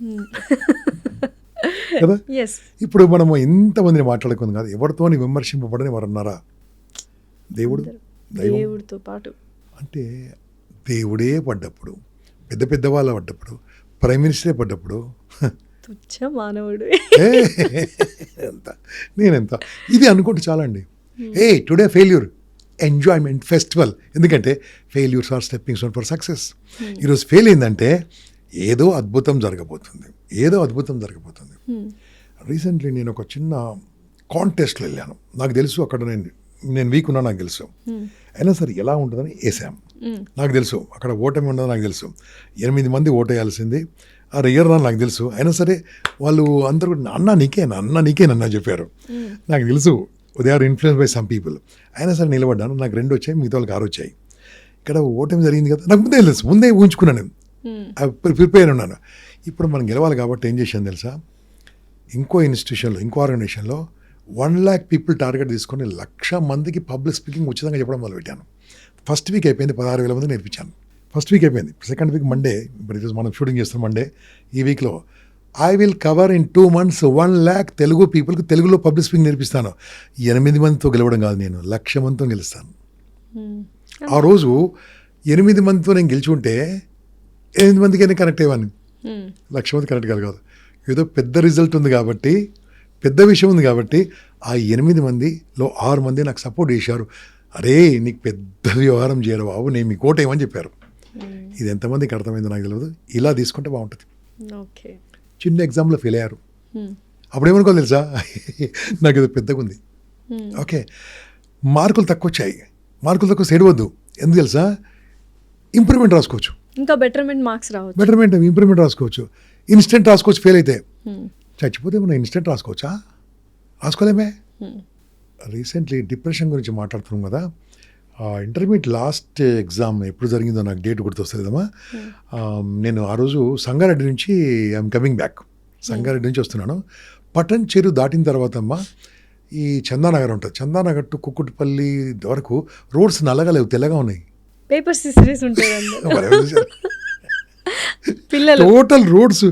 కదా. ఇప్పుడు మనము ఇంతమందిని మాట్లాడుకుంది కాదు, ఎవరితోని విమర్శింపబడని వారు అన్నారా? దేవుడు, దేవుడితో పాటు. అంటే దేవుడే పడ్డప్పుడు, పెద్ద పెద్ద వాళ్ళ పడ్డప్పుడు, ప్రైమ్ మినిస్టరే పడ్డప్పుడు, తుచ్చ మానవుడు ఎంత నేనెంత ఇది అనుకుంటే చాలండి. Today failure, enjoyment, festival. ఎందుకంటే failures are stepping stone for success. ఈరోజు ఫెయిల్ అయిందంటే ఏదో అద్భుతం జరగబోతుంది, ఏదో అద్భుతం జరగబోతుంది. రీసెంట్లీ నేను ఒక చిన్న కాంటెస్ట్లో వెళ్ళాను. నాకు తెలుసు అక్కడ నేను వీక్ ఉన్నా, నాకు తెలుసు. అయినా సరే ఎలా ఉంటుందని వేసాం. నాకు తెలుసు అక్కడ ఓటమి ఉండదు, నాకు తెలుసు. 8 మంది ఓటేయాల్సింది, ఆ రియర్ అని నాకు తెలుసు. అయినా సరే వాళ్ళు అందరూ అన్న నీకేనన్నా చెప్పారు. నాకు తెలుసు they are influence by some people. అయినా సరే నిలబడ్డాను. నాకు 2 వచ్చాయి, మిగతా వాళ్ళకి 6 వచ్చాయి. ఇక్కడ ఓటమి జరిగింది కదా, నాకు ముందే తెలుసు, ముందే ఊహించుకున్నాను, ప్రిపేర్ ఉన్నాను. ఇప్పుడు మనం గెలవాలి కాబట్టి ఏం చేశాను తెలుసా? ఇంకో ఇన్స్టిట్యూషన్లో, ఇంకో ఆర్గనైజేషన్లో 1 lakh పీపుల్ టార్గెట్ తీసుకొని 1,00,000 మందికి పబ్లిక్ స్పీకింగ్ ఉచితంగా చెప్పడం మొదలుపెట్టాను. ఫస్ట్ వీక్ అయిపోయింది, 16,000 మంది నేర్పించాను. ఫస్ట్ వీక్ అయిపోయింది. సెకండ్ వీక్ మండే, ఇప్పుడు ఈరోజు మనం షూటింగ్ చేస్తాం మండే. ఈ వీక్లో I will cover in 2 months 1 lakh Telugu పీపుల్కి తెలుగులో పబ్లిక్ స్పీకింగ్ నేర్పిస్తాను. 8 మందితో గెలవడం కాదు, నేను 1,00,000 మందితో గెలుస్తాను. ఆ రోజు 8 మందితో నేను గెలిచి ఉంటే 8 మందికైనా కనెక్ట్ అయ్యాను. 1,00,000 మంది కనెక్ట్ కాదు. ఏదో పెద్ద రిజల్ట్ ఉంది కాబట్టి, పెద్ద విషయం ఉంది కాబట్టి ఆ 8 మందిలో 6 మంది నాకు సపోర్ట్ చేశారు. అరే నీకు పెద్ద వ్యవహారం చేయరు బాబు, నేను మీ కోట ఏమని చెప్పారు. ఇది ఎంతమందికి అర్థమైందో నాకు తెలియదు. ఇలా తీసుకుంటే బాగుంటుంది. చిన్న ఎగ్జామ్లో ఫెయిల్ అయ్యారు, అప్పుడేమనుకోవాలి తెలుసా? నాకు ఇది పెద్దగా ఉంది. ఓకే. మార్కులు తక్కువ వచ్చాయి, మార్కులు తక్కువ సేడవద్దు. ఎందుకు తెలుసా? ఇంప్రూవ్మెంట్ రాసుకోవచ్చు, ఇంకా బెటర్మెంట్ మార్క్స్ రావచ్చు, ఇంప్రూవ్మెంట్ రాసుకోవచ్చు, ఇన్స్టెంట్ రాసుకోవచ్చు. ఫెయిల్ అయితే చచ్చిపోతే మనం ఇన్స్టెంట్ రాసుకోవచ్చా? రాసుకోలేమే. రీసెంట్లీ డిప్రెషన్ గురించి మాట్లాడుతున్నాం కదా. ఇంటర్మీడియట్ లాస్ట్ ఎగ్జామ్ ఎప్పుడు జరిగిందో నాకు డేట్ గుర్తొస్తుందమ్మా. నేను ఆ రోజు సంగారెడ్డి నుంచి ఐఎమ్ కమింగ్ బ్యాక్, సంగారెడ్డి నుంచి వస్తున్నాను. పటన్ చెరు దాటిన తర్వాత అమ్మా ఈ చందానగర్ ఉంటుంది, చందానగర్ టు కుక్కుట్పల్లి వరకు రోడ్స్ నల్లగా లేవు, తెల్లగా ఉన్నాయి. పేపర్ సిరీస్ ఉంటారు అందరూ. పిల్లలు టోటల్ రోడ్స్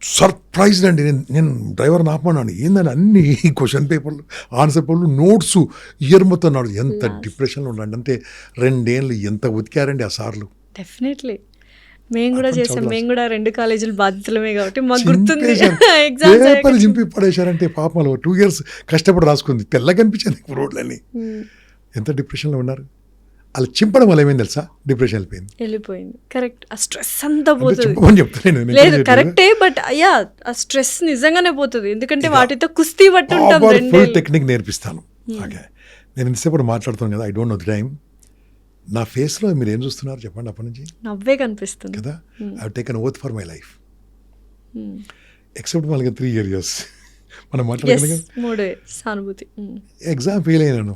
సర్ప్రైజ్ అండి. నేను డ్రైవర్ని ఆపమన్నాను, ఏందని అన్ని క్వశ్చన్ పేపర్లు, ఆన్సర్ పేపర్లు, నోట్స్ ఇయర్ మొత్తం నాడు. ఎంత డిప్రెషన్లో ఉండండి అంటే 2 ఏళ్ళు ఎంత ఉతికారండి ఆ సార్లు. డెఫినెట్లీ మేము కూడా చేసాం. మేము కూడా 2 కాలేజీలు బాధితులమే కాబట్టి మాకు గుర్తుంది. పేపర్ చింపి పడేశారంటే పాపం 2 years కష్టపడి రాసుకుంది, తెల్లగా కనిపించాను రోడ్లన్నీ. ఎంత డిప్రెషన్లో ఉన్నారు. అలా చింపడం వల్ల ఏమైంది తెలుసా, డిప్రెషన్ వెళ్ళిపోయింది. కరెక్ట్, ఆ స్ట్రెస్ అంతా పోతుంది. చెప్తాను లేదు కరెక్టే, బట్ అయ్యా ఆ స్ట్రెస్ నిజంగానే పోతుంది. ఎందుకంటే వాటితో కుస్తీ పట్టి ఉంటాం. ఫుల్ టెక్నిక్ నేర్పిస్తాను. ఓకే, నేను ఇంతసేపు మాట్లాడుతాను కదా, I don't know the time. నా ఫేస్లో మీరు ఏం చూస్తున్నారు చెప్పండి అప్పటి నుంచి? నవ్వే కనిపిస్తుంది కదా. I have taken oath for my life, except మనకి 3 years మనం మాట్లాడగలిగాం. 3 సానుభూతి. ఎగ్జామ్ ఫెయిల్ అయినాను,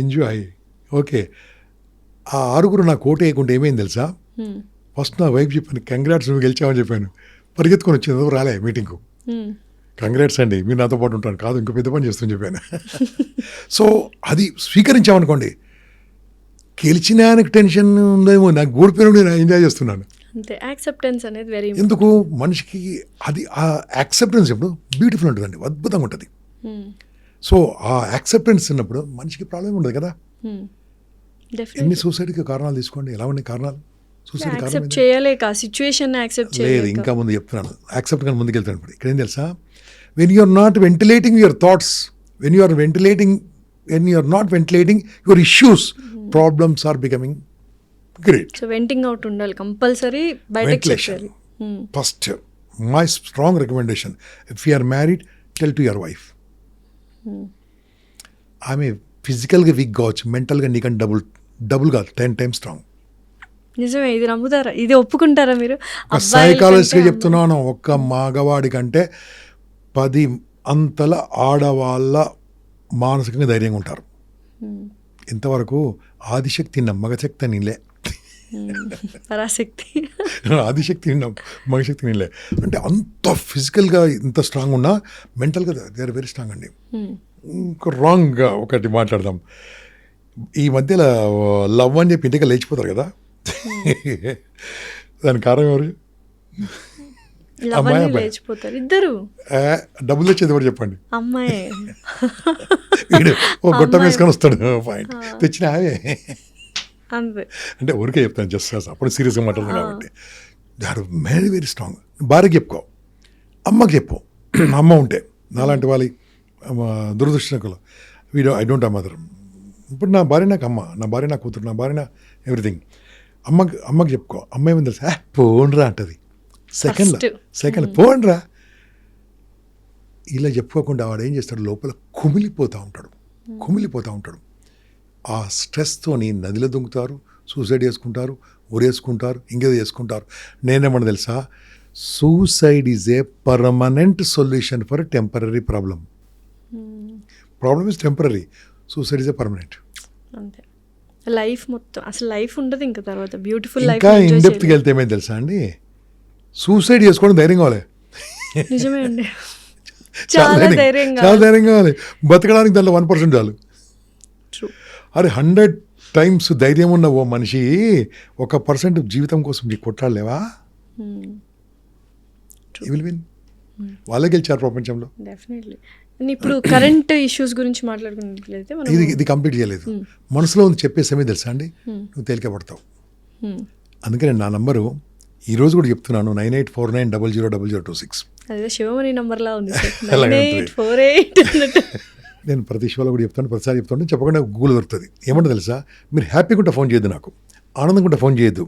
ఎంజాయ్. ఓకే, ఆ 6 నాకు ఓటు వేయకుండా ఏమైంది తెలుసా, ఫస్ట్ నా వైఫ్ చెప్పాను, కంగ్రాట్స్ నువ్వు గెలిచావని చెప్పాను. పరిగెత్తుకొని వచ్చింది, రాలే మీటింగ్కు. కంగ్రాట్స్ అండి, మీరు నాతో పాటు ఉంటాను, కాదు ఇంకో పెద్ద పని చేస్తాను చెప్పాను. సో అది స్వీకరించామనుకోండి, గెలిచిన ఆయనకు టెన్షన్ ఉందేమో, నాకు ఓడిపోయినప్పుడు నేను ఎంజాయ్ చేస్తున్నాను. అంతే, యాక్సెప్టెన్స్ అనేది వెరీ ఎందుకు మనిషికి అది ఆ యాక్సెప్టెన్స్ ఎప్పుడు బ్యూటిఫుల్ ఉంటుందండి, అద్భుతంగా ఉంటుంది. సో ఆ యాక్సెప్టెన్స్ ఉన్నప్పుడు మనిషికి ప్రాబ్లం ఉండదు కదా. ఎన్ని సూసైడ్కి కారణాలు తీసుకోండి, ఎలా ఉన్నాయి కారణాలు? సూసైడ్ కారణం చేయలేక సిచ్యువేషన్ యాక్సెప్ట్ లేదు. ఇంకా ముందు చెప్తున్నాను, యాక్సెప్ట్ కానీ ముందుకు వెళ్తాను. ఇప్పుడు ఇక్కడ ఏం తెలుసా, when you are not ventilating your thoughts, when you are not ventilating your issues, problems are becoming great. So venting out ఉండాలి కంపల్సరీ, బయటకు చెప్పాలి. First my strong recommendation, if you are married, tell to your wife. ఆమె ఫిజికల్గా వీక్ కావచ్చు, మెంటల్గా నీకంటే డబుల్గా 10 times స్ట్రాంగ్. నిజమే, ఇది నమ్ముతారా? ఇది ఒప్పుకుంటారా మీరు? సైకాలజిస్ట్గా చెప్తున్నాను, ఒక్క మగవాడి కంటే 10 అంతల ఆడవాళ్ళ మానసికంగా ధైర్యంగా ఉంటారు. ఇంతవరకు ఆదిశక్తి విన్నాం, మగశక్తి నిలే. పరాశక్తి ఆదిశక్తి విన్నాం, మగశక్తి నిలే. అంటే అంత ఫిజికల్గా ఇంత స్ట్రాంగ్ ఉన్నా మెంటల్గా దే ఆర్ వెరీ స్ట్రాంగ్ అండి. ఇంకా రాంగ్గా ఒకటి మాట్లాడదాం. ఈ మధ్యలో లవ్ అని చెప్పి ఇంటికి లేచిపోతారు కదా, దానికి కారణం ఎవరు? అమ్మాయి అబ్బాయి లేచిపోతారు ఇద్దరు. డబ్బులు తెచ్చేది ఎవరు చెప్పండి? అమ్మాయి. వీడు ఓ గొట్టం వేసుకొని వస్తాడు, పాయింట్ తెచ్చిన అవే. అంటే ఊరికే చెప్తాను, జస్ట్ అప్పుడు సీరియస్గా మాట్లాడుతుంది కాబట్టి. They are very very strong. భార్యకి చెప్పుకో, అమ్మకి చెప్పు. అమ్మ ఉంటే నాలాంటి వాళ్ళ దురదృష్టకులు, వీడు ఐ డోంట్ హ్యావ్ మదర్. ఇప్పుడు నా భార్య నాకు అమ్మ, నా భార్య నా కూతురు, నా భార్య నా ఎవ్రీథింగ్. అమ్మకి చెప్పుకో. అమ్మ ఏమని తెలుసా, పోండ్రా అంటది. సెకండ్ పోండ్రా. ఇలా చెప్పుకోకుండా వాడు ఏం చేస్తాడు, లోపల కుమిలిపోతూ ఉంటాడు. ఆ స్ట్రెస్తోని నదిలో దుంకుతారు, సూసైడ్ చేసుకుంటారు, ఉరేసుకుంటారు, ఇంకేదో చేసుకుంటారు. నేనేమన్నా తెలుసా, suicide is a permanent solution for temporary problem. Problem is temporary, suicide is a permanent. అంతే, లైఫ్ మొత్తం అసలు లైఫ్ ఉండదు ఇంకా తర్వాత, బ్యూటిఫుల్ లైఫ్. ఇంకా ఇన్ డెప్త్కి వెళ్తే ఏమైంది తెలుసా అండి, సూసైడ్ చేసుకోవడం ధైర్యం కావాలి. నిజమే అండి, చాలా ధైర్యం కావాలి. బతకడానికి దాంట్లో 1% చాలు. అరే 100 times ధైర్యం ఉన్న ఓ మనిషి 1% జీవితం కోసం నీకు కొట్లాడలేవా? వాళ్ళే గెలిచారు ప్రపంచంలో. డెఫినెట్లీ. ఇప్పుడు కరెంట్ ఇష్యూస్ గురించి మాట్లాడుకున్నట్లయితే ఇది కంప్లీట్ చేయలేదు. మనసులో ఉంది చెప్పే సమయం తెలుసా అండి, నువ్వు తేలిక పడతావు. అందుకని నా నంబరు ఈరోజు కూడా చెప్తున్నాను, 9849000026. అదే శివమణి నంబర్లా ఉంది. నేను ప్రతి షోలో కూడా చెప్తాను, ప్రతిసారి చెప్తాను, చెప్పకుండా గూగుల్ దొరుకుతుంది. ఏమంటే తెలుసా, మీరు హ్యాపీగా ఉంటే ఫోన్ చేయొద్దు, నాకు ఆనందంగా ఉంటే ఫోన్ చేయొద్దు,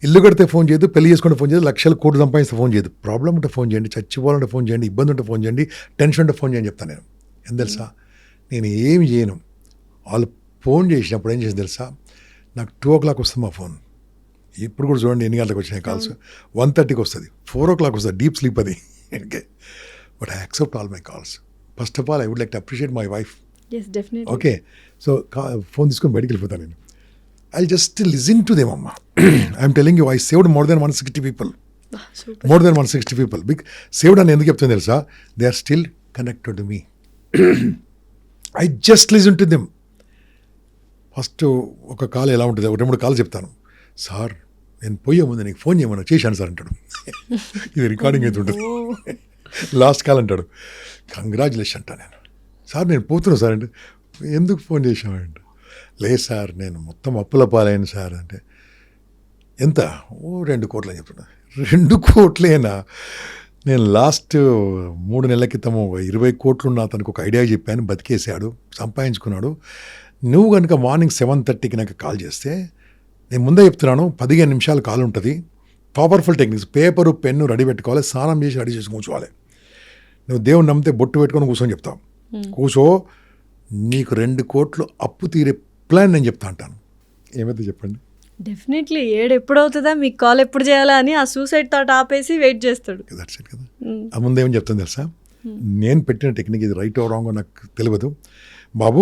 ఇల్లు కడితే ఫోన్ చేయొద్దు, పెళ్లి చేసుకుంటే ఫోన్ చేయదు, లక్షల కోట్లు సంపాదిస్తే ఫోన్ చేయదు. ప్రాబ్లం ఉంటే ఫోన్ చేయండి, చచ్చిపోవాలంటే ఫోన్ చేయండి, ఇబ్బంది ఉంటే ఫోన్ చేయండి, టెన్షన్ ఉంటే ఫోన్ చేయండి చెప్తాను నేను. ఏం తెలుసా, నేను ఏమి చేయను. వాళ్ళు ఫోన్ చేసినప్పుడు ఏం చేసి తెలుసా, నాకు 2 o'clock వస్తుంది మా ఫోన్. ఇప్పుడు కూడా చూడండి ఎన్ని గంటలకు వచ్చినాయి కాల్స్. 1:30కి వస్తుంది, 4 o'clock వస్తుంది, డీప్ స్లీప్ అది. Okay, but I accept all my calls. First of all I would like to appreciate my wife. Okay, so phone తీసుకొని బయటికి వెళ్ళిపోతాను నేను. I'll just listen to them, Amma. I'm telling you, I saved more than 160 people. Super. More than 160 people. Saved and enduku cheptanu telusa, they are still connected to me. I just listen to them. First ఒక కాల్ ఎలా ఉంటుంది, ఒక 2-3 కాల్ చెప్తాను. సార్ నేను పోయే ముందు నీకు ఫోన్ చేయమన్నా చేశాను సార్ అంటాడు. ఇది రికార్డింగ్ అయితే ఉంటుంది. లాస్ట్ కాల్ అంటాడు, కంగ్రాచులేషన్ అంటా నేను. సార్ నేను పోతున్నా సార్ అంటే, ఎందుకు ఫోన్ చేశామంటే, లేదు సార్ నేను మొత్తం అప్పుల పాలైన సార్ అంటే, ఎంత? 2 కోట్లు అని చెప్తున్నా. 2 కోట్లేనా? నేను లాస్ట్ 3 నెలల క్రితము 20 కోట్లు ఉన్న అతనికి ఒక ఐడియా చెప్పాను, బతికేసాడు, సంపాదించుకున్నాడు. నువ్వు కనుక మార్నింగ్ 7:30కి నాకు కాల్ చేస్తే, నేను ముందే చెప్తున్నాను 15 నిమిషాలు కాల్ ఉంటుంది. Powerful techniques, paper pen ready పెట్టుకోవాలి, స్నానం చేసి రెడీ చేసి కూర్చోవాలి. నువ్వు దేవుని నమ్మితే బొట్టు పెట్టుకొని కూర్చొని చెప్తావు. కూర్చో, నీకు 2 కోట్లు అప్పు తీరే ప్లాన్ నేను చెప్తా అంటాను. ఏమైతే చెప్పండి. డెఫినెట్లీ ఎప్పుడవుతుందా మీకు కాల్ ఎప్పుడు చేయాలా అని ఆ సూసైడ్ థాట్ ఆపేసి వెయిట్ చేస్తాడు. దట్స్ ఇట్ కదా. ఆ ముందు ఏమని చెప్తాను తెలుసా, నేను పెట్టిన టెక్నిక్ ఇది రైట్ ఓ రాంగ్ నాకు తెలియదు బాబు,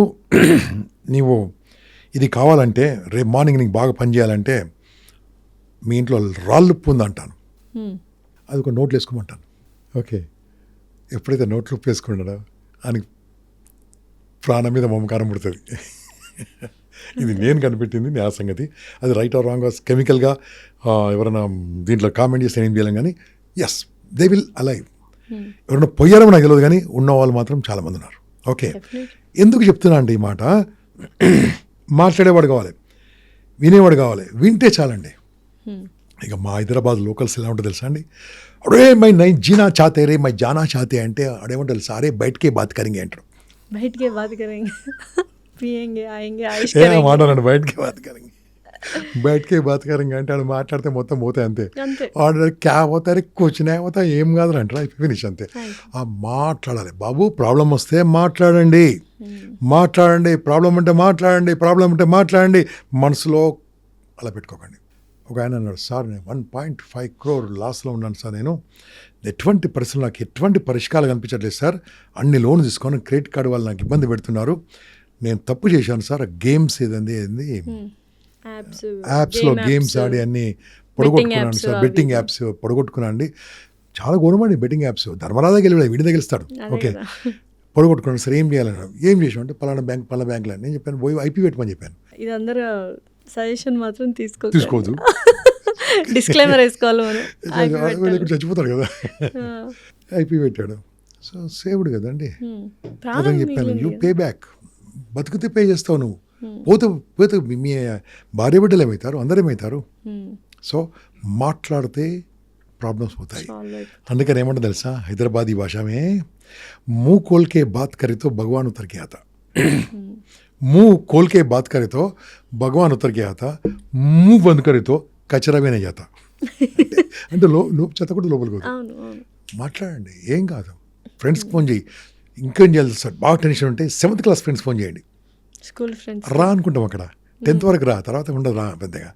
నీవు ఇది కావాలంటే రేపు మార్నింగ్ నీకు బాగా పని చేయాలంటే మీ ఇంట్లో రాళ్ళు ఉప్పు ఉందంటాను, అది ఒక నోట్లు వేసుకోమంటాను. ఓకే, ఎప్పుడైతే నోట్లు ఉప్పు వేసుకున్నాడో ఆయనకి ప్రాణం మీద మమకారం పుడుతుంది. ఇది నేను కనిపెట్టింది నా సంగతి. అది రైట్ ఆర్ రాంగ్ కెమికల్గా ఎవరైనా దీంట్లో కామెంట్ చేస్తే ఏం చేయాలి, కానీ ఎస్ దే విల్ అలైవ్. ఎవరైనా పోయారో నాకు తెలియదు, కానీ ఉన్న వాళ్ళు మాత్రం చాలామంది ఉన్నారు. ఓకే, ఎందుకు చెప్తున్నా అంటే ఈ మాట, మాట్లాడేవాడు కావాలి, వినేవాడు కావాలి, వింటే చాలండి. ఇక మా హైదరాబాద్ లోకల్స్ ఎలా ఉంటుంది తెలుసా అండి, అరే మై నై జీనా చాతే రే మై జానా చాతే అంటే అడేమంటే తెలుసా, అరే బయటకే బాత్ కరింగే అంటాడు. బయటకే బాత్ కరేంగే, పియేంగే ఆయేంగే ఆయిష్ ఏ కరేంగే. మాట్లాడండి, బయటకే బాత్ కరింగే, బయటకే బాత్ కరింగే అంటే ఆడు మాట్లాడితే మొత్తం పోతాయి అంతే. అంతే. ఆర్డర్ క్యా పోతారు కూర్చునే పోతా ఏం కాదు అంటారా, ఫినిష్ అంతే. ఆ మాట్లాడాలి బాబు, ప్రాబ్లం వస్తే మాట్లాడండి, మాట్లాడండి, ప్రాబ్లం అంటే మాట్లాడండి, ప్రాబ్లం అంటే మాట్లాడండి, మనసులో అలా పెట్టుకోకండి. ఒక ఆయన అన్నాడు, సార్ నేను 1.5 crore లాస్లో ఉన్నాను సార్, నేను ఎటువంటి పరిస్థితులు నాకు ఎటువంటి పరిష్కారాలు కనిపించట్లేదు సార్, అన్ని లోన్ తీసుకొని క్రెడిట్ కార్డు వాళ్ళు నాకు ఇబ్బంది పెడుతున్నారు, నేను తప్పు చేశాను సార్, గేమ్స్ ఏదండి యాప్స్లో గేమ్స్ ఆడి అన్ని పొడగొట్టుకున్నాను సార్, బెట్టింగ్ యాప్స్ పొడగొట్టుకున్నాను అండి, చాలా ఘోరమండి బెట్టింగ్ యాప్స్, ధర్మరాజా గెలివాడు వీడి దగ్గర గెలుస్తాడు. ఓకే, పొడగొట్టుకున్నాను సార్, ఏం చేయాలన్నాడు, ఏం చేసాం అంటే పలానా బ్యాంకులో నేను చెప్పాను, పోయి ఐపీ పెట్టమని చెప్పాను. ఇది అందరూ సజెషన్ మాత్రం తీసుకోవద్దు, డిస్క్లైమర్ వేసుకోవాలి మనం. చచ్చిపోతాడు కదా. ఐపీ పెట్టాడు, సో సేవ్డ్ కదండి. అతను చెప్పాను, యూ పే బ్యాక్, బతికితే పే చేస్తావు, నువ్వు పోతే పోతే మీ భార్య బిడ్డలు ఏమవుతారు, అందరూ ఏమవుతారు. సో మాట్లాడితే ప్రాబ్లమ్స్ పోతాయి. అందుకని ఏమంటుంది తెలుసా, హైదరాబాదీ భాషమే, मुंह खोल के बात करे तो भगवान उतर के आता, मुंह खोल के बात करे तो भगवान उतर के आता, मुंह बंद करे तो కచరా వినే చేత అంటే చెత్త కూడా లోపలికి పోతుంది. మాట్లాడండి, ఏం కాదు. ఫ్రెండ్స్కి ఫోన్ చేయి, ఇంకేం చేయాలి సార్, బాగా టెన్షన్ ఉంటే 7th క్లాస్ ఫ్రెండ్స్ ఫోన్ చేయండి. స్కూల్ ఫ్రెండ్స్ రా అనుకుంటాం అక్కడ, 10th వరకు రా, తర్వాత ఉండదు రా పెద్దగా.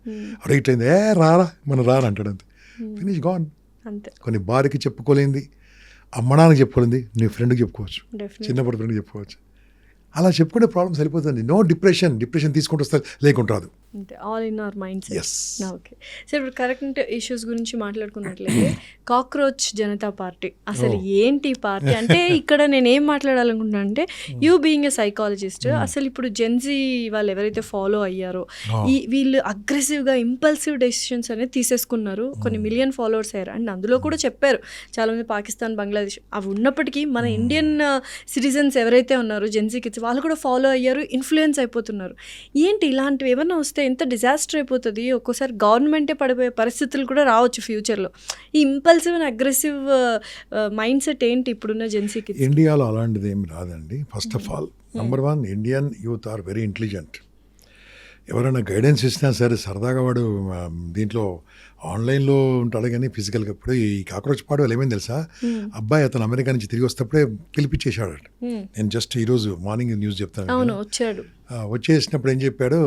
అరే ఇట్లయింది, రారా మనం రారా అంటాడు, అంతే, ఫినిష్ గాన్. కొన్ని భార్యకి చెప్పుకోలేంది, అమ్మనానికి చెప్పుకోలేంది నీ ఫ్రెండ్కి చెప్పుకోవచ్చు, చిన్నప్పటి ఫ్రెండ్కి చెప్పుకోవచ్చు. అలా చెప్పుకుంటే ప్రాబ్లమ్ సరిపోతుంది. నో డిప్రెషన్ తీసుకుంటూ వస్తారు, లేకుంటే రాదు. All in our mind set. Okay, so ఇప్పుడు కరెక్ట్ ఇష్యూస్ గురించి మాట్లాడుకున్నట్లయితే కాక్రోచ్ జనతా పార్టీ అసలు ఏంటి పార్టీ అంటే, ఇక్కడ నేను ఏం మాట్లాడాలనుకుంటున్నా అంటే, యూ బీయింగ్ ఎ సైకాలజిస్ట్, అసలు ఇప్పుడు జెన్జీ వాళ్ళు ఎవరైతే ఫాలో అయ్యారో వీళ్ళు అగ్రెసివ్గా ఇంపల్సివ్ డెసిషన్స్ అనేది తీసేసుకున్నారు, కొన్ని మిలియన్ ఫాలోవర్స్ అయ్యారు. అండ్ అందులో కూడా చెప్పారు చాలామంది పాకిస్తాన్, బంగ్లాదేశ్ అవి ఉన్నప్పటికీ మన ఇండియన్ సిటిజన్స్ ఎవరైతే ఉన్నారో జెన్జీ కిడ్స్ వాళ్ళు కూడా ఫాలో అయ్యారు, ఇన్ఫ్లుయెన్స్ అయిపోతున్నారు. ఏంటి ఇలాంటివి ఏమన్నా వస్తే ఎంత డిజాస్టర్ అయిపోతుంది, ఒక్కోసారి గవర్నమెంటే పడిపోయే పరిస్థితులు కూడా రావచ్చు ఫ్యూచర్లో. ఈ impulsive and aggressive mind set ఏంటి ఇప్పుడున్న జెన్సీ కిడ్స్? ఇండియాలో అలాంటిది ఏమి రాదండి. First of all number 1, Indian youth are very intelligent. ఎవరైనా గైడెన్స్ ఇచ్చినా సరే సరదాగా వాడు దీంట్లో ఆన్లైన్లో ఉంటాడు, కానీ ఫిజికల్గా ఇప్పుడు ఈ కాక్రోచ్ పాడు వాళ్ళు ఏమైంది తెలుసా, అబ్బాయి అతను అమెరికా నుంచి తిరిగి వస్తేప్పుడే పిలిపించేశాడు. నేను జస్ట్ ఈరోజు మార్నింగ్ న్యూస్ చెప్తాను, వచ్చేసినప్పుడు ఏం చెప్పాడు,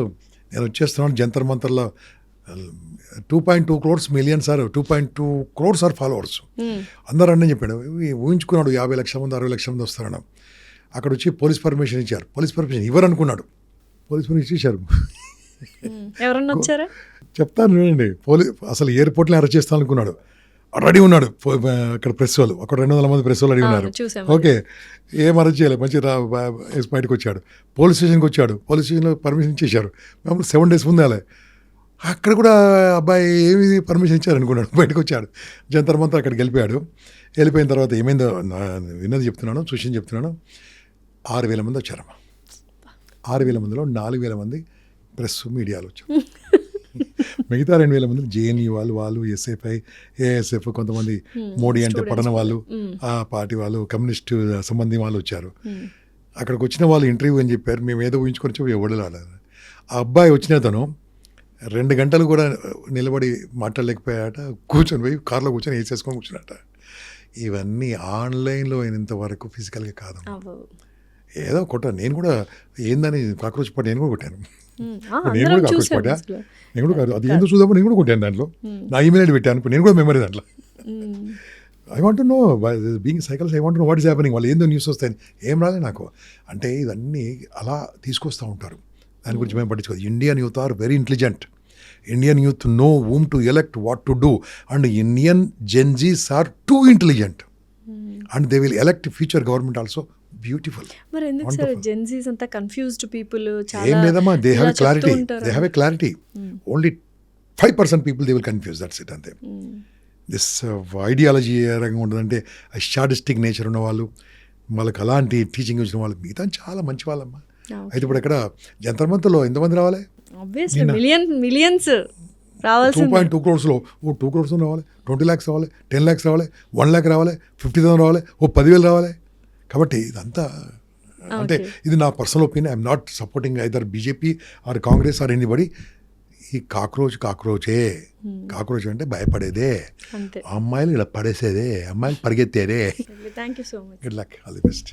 నేను వచ్చేస్తున్నాను జంతర్ మంతర్లో 2.2 crores million sir, 2.2 crores are followers అందరూ అని చెప్పాడు. ఊహించుకున్నాడు 50 లక్షల మంది 60 లక్షల మంది వస్తారన్న. అక్కడ వచ్చి పోలీస్ పర్మిషన్ ఇచ్చారు. పోలీస్ పర్మిషన్ ఇవ్వరు అనుకున్నాడు, పోలీస్ పర్మిషన్ ఇచ్చారు. ఎవరన్నా వచ్చారా చెప్తాను చూడండి. అసలు ఎయిర్పోర్ట్లో అరెస్ట్ చేస్తాను అనుకున్నాడు, రెడీ ఉన్నాడు అక్కడ ప్రెస్ వాళ్ళు ఒక 200 మంది ప్రెస్ వాళ్ళు రెడీ ఉన్నారు. చూసాము. ఓకే, ఏం అరెస్ట్ చేయలేదు, మంచి బయటకు వచ్చాడు. పోలీస్ స్టేషన్కి వచ్చాడు, పోలీస్ స్టేషన్లో పర్మిషన్ ఇచ్చేశారు. మేము 7 days ముందాలే అక్కడ కూడా అబ్బాయి ఏమి పర్మిషన్ ఇచ్చారు అనుకున్నాడు, బయటకు వచ్చాడు. జంతర్ మంతర్ అక్కడికి వెళ్ళిపోయాడు. వెళ్ళిపోయిన తర్వాత ఏమైందో విన్నది చెప్తున్నాను, చూసింది చెప్తున్నాను. 6,000 మంది వచ్చారమ్మా. 6,000 మందిలో 4,000 మంది ప్రెస్ మీడియాలో వచ్చారు. మిగతా 2,000 మంది జేఎన్యూ వాళ్ళు ఎస్ఎఫ్ఐ ఏఎస్ఎఫ్ కొంతమంది మోడీ అంటే పడన వాళ్ళు ఆ పార్టీ వాళ్ళు కమ్యూనిస్టు సంబంధి వాళ్ళు వచ్చారు. అక్కడికి వచ్చిన వాళ్ళు ఇంటర్వ్యూ అని చెప్పారు. మేము ఏదో ఊహించుకొని చెప్పి ఎవడలు ఆడారు. ఆ అబ్బాయి వచ్చిన తను 2 గంటలు కూడా నిలబడి మాట్లాడలేకపోయాట. కూర్చొని పోయి కార్లో కూర్చొని వేసేసుకొని కూర్చున్నట. ఇవన్నీ ఆన్లైన్లో అయినంత వరకు ఫిజికల్గా కాదు. ఏదో కొట్టాను నేను కూడా, ఏందని కాక్రోచ్ పట్టు నేను కూడా కొట్టాను. నేను కూడా కాక్రోచ్ పట్టా, నేను కూడా అది ఏందో చూద్దాము నేను కూడా కొట్టాను. దాంట్లో నా ఈమెయిల్ ఐడి పెట్టాను, నేను కూడా మెమరీ దాంట్లో. I want know being cycles, I want know what is happening. వాళ్ళు ఏందో న్యూస్ వస్తాయని ఏం రాలే నాకు. అంటే ఇవన్నీ అలా తీసుకొస్తూ ఉంటారు. దాని గురించి మేము పట్టించుకోదు. Indian youth are very intelligent. Indian youth know whom to elect, what to do, and Indian Gen Zs are too intelligent and they will elect future government also beautiful. మరి ఎందుకు సార్ జెన్జీస్ అంతా కన్ఫ్యూజ్డ్ పీపుల్? ఏం లేదమ్మా, they have a clarity. Only 5% people they will confuse, that's it. అంతే. దిస్ ఐడియాలజీ ఏ రకంగా ఉంటుందంటే షాడిస్టిక్ నేచర్ ఉన్న వాళ్ళు, వాళ్ళకి అలాంటి టీచింగ్ వచ్చిన వాళ్ళు, మిగతా చాలా మంచి వాళ్ళమ్మా. అయితే ఇప్పుడు ఇక్కడ జంతర్ మంతర్లో ఎంతమంది రావాలి? మిలియన్స్ రావాల్సి 2.2 crores 2 crores రావాలి, 20 lakhs రావాలి, 10 lakhs రావాలి, 1 lakh రావాలి, 50,000 రావాలి, 10,000 రావాలి. కాబట్టి ఇదంతా అంటే ఇది నా personal opinion. I'm not supporting either BJP or Congress or anybody. ఈ కాక్రోచే అంటే భయపడేదే, అమ్మాయిలు ఇలా పడేసేదే, అమ్మాయిలు పరిగెత్తేదే. Thank you so much. Good luck, all the best.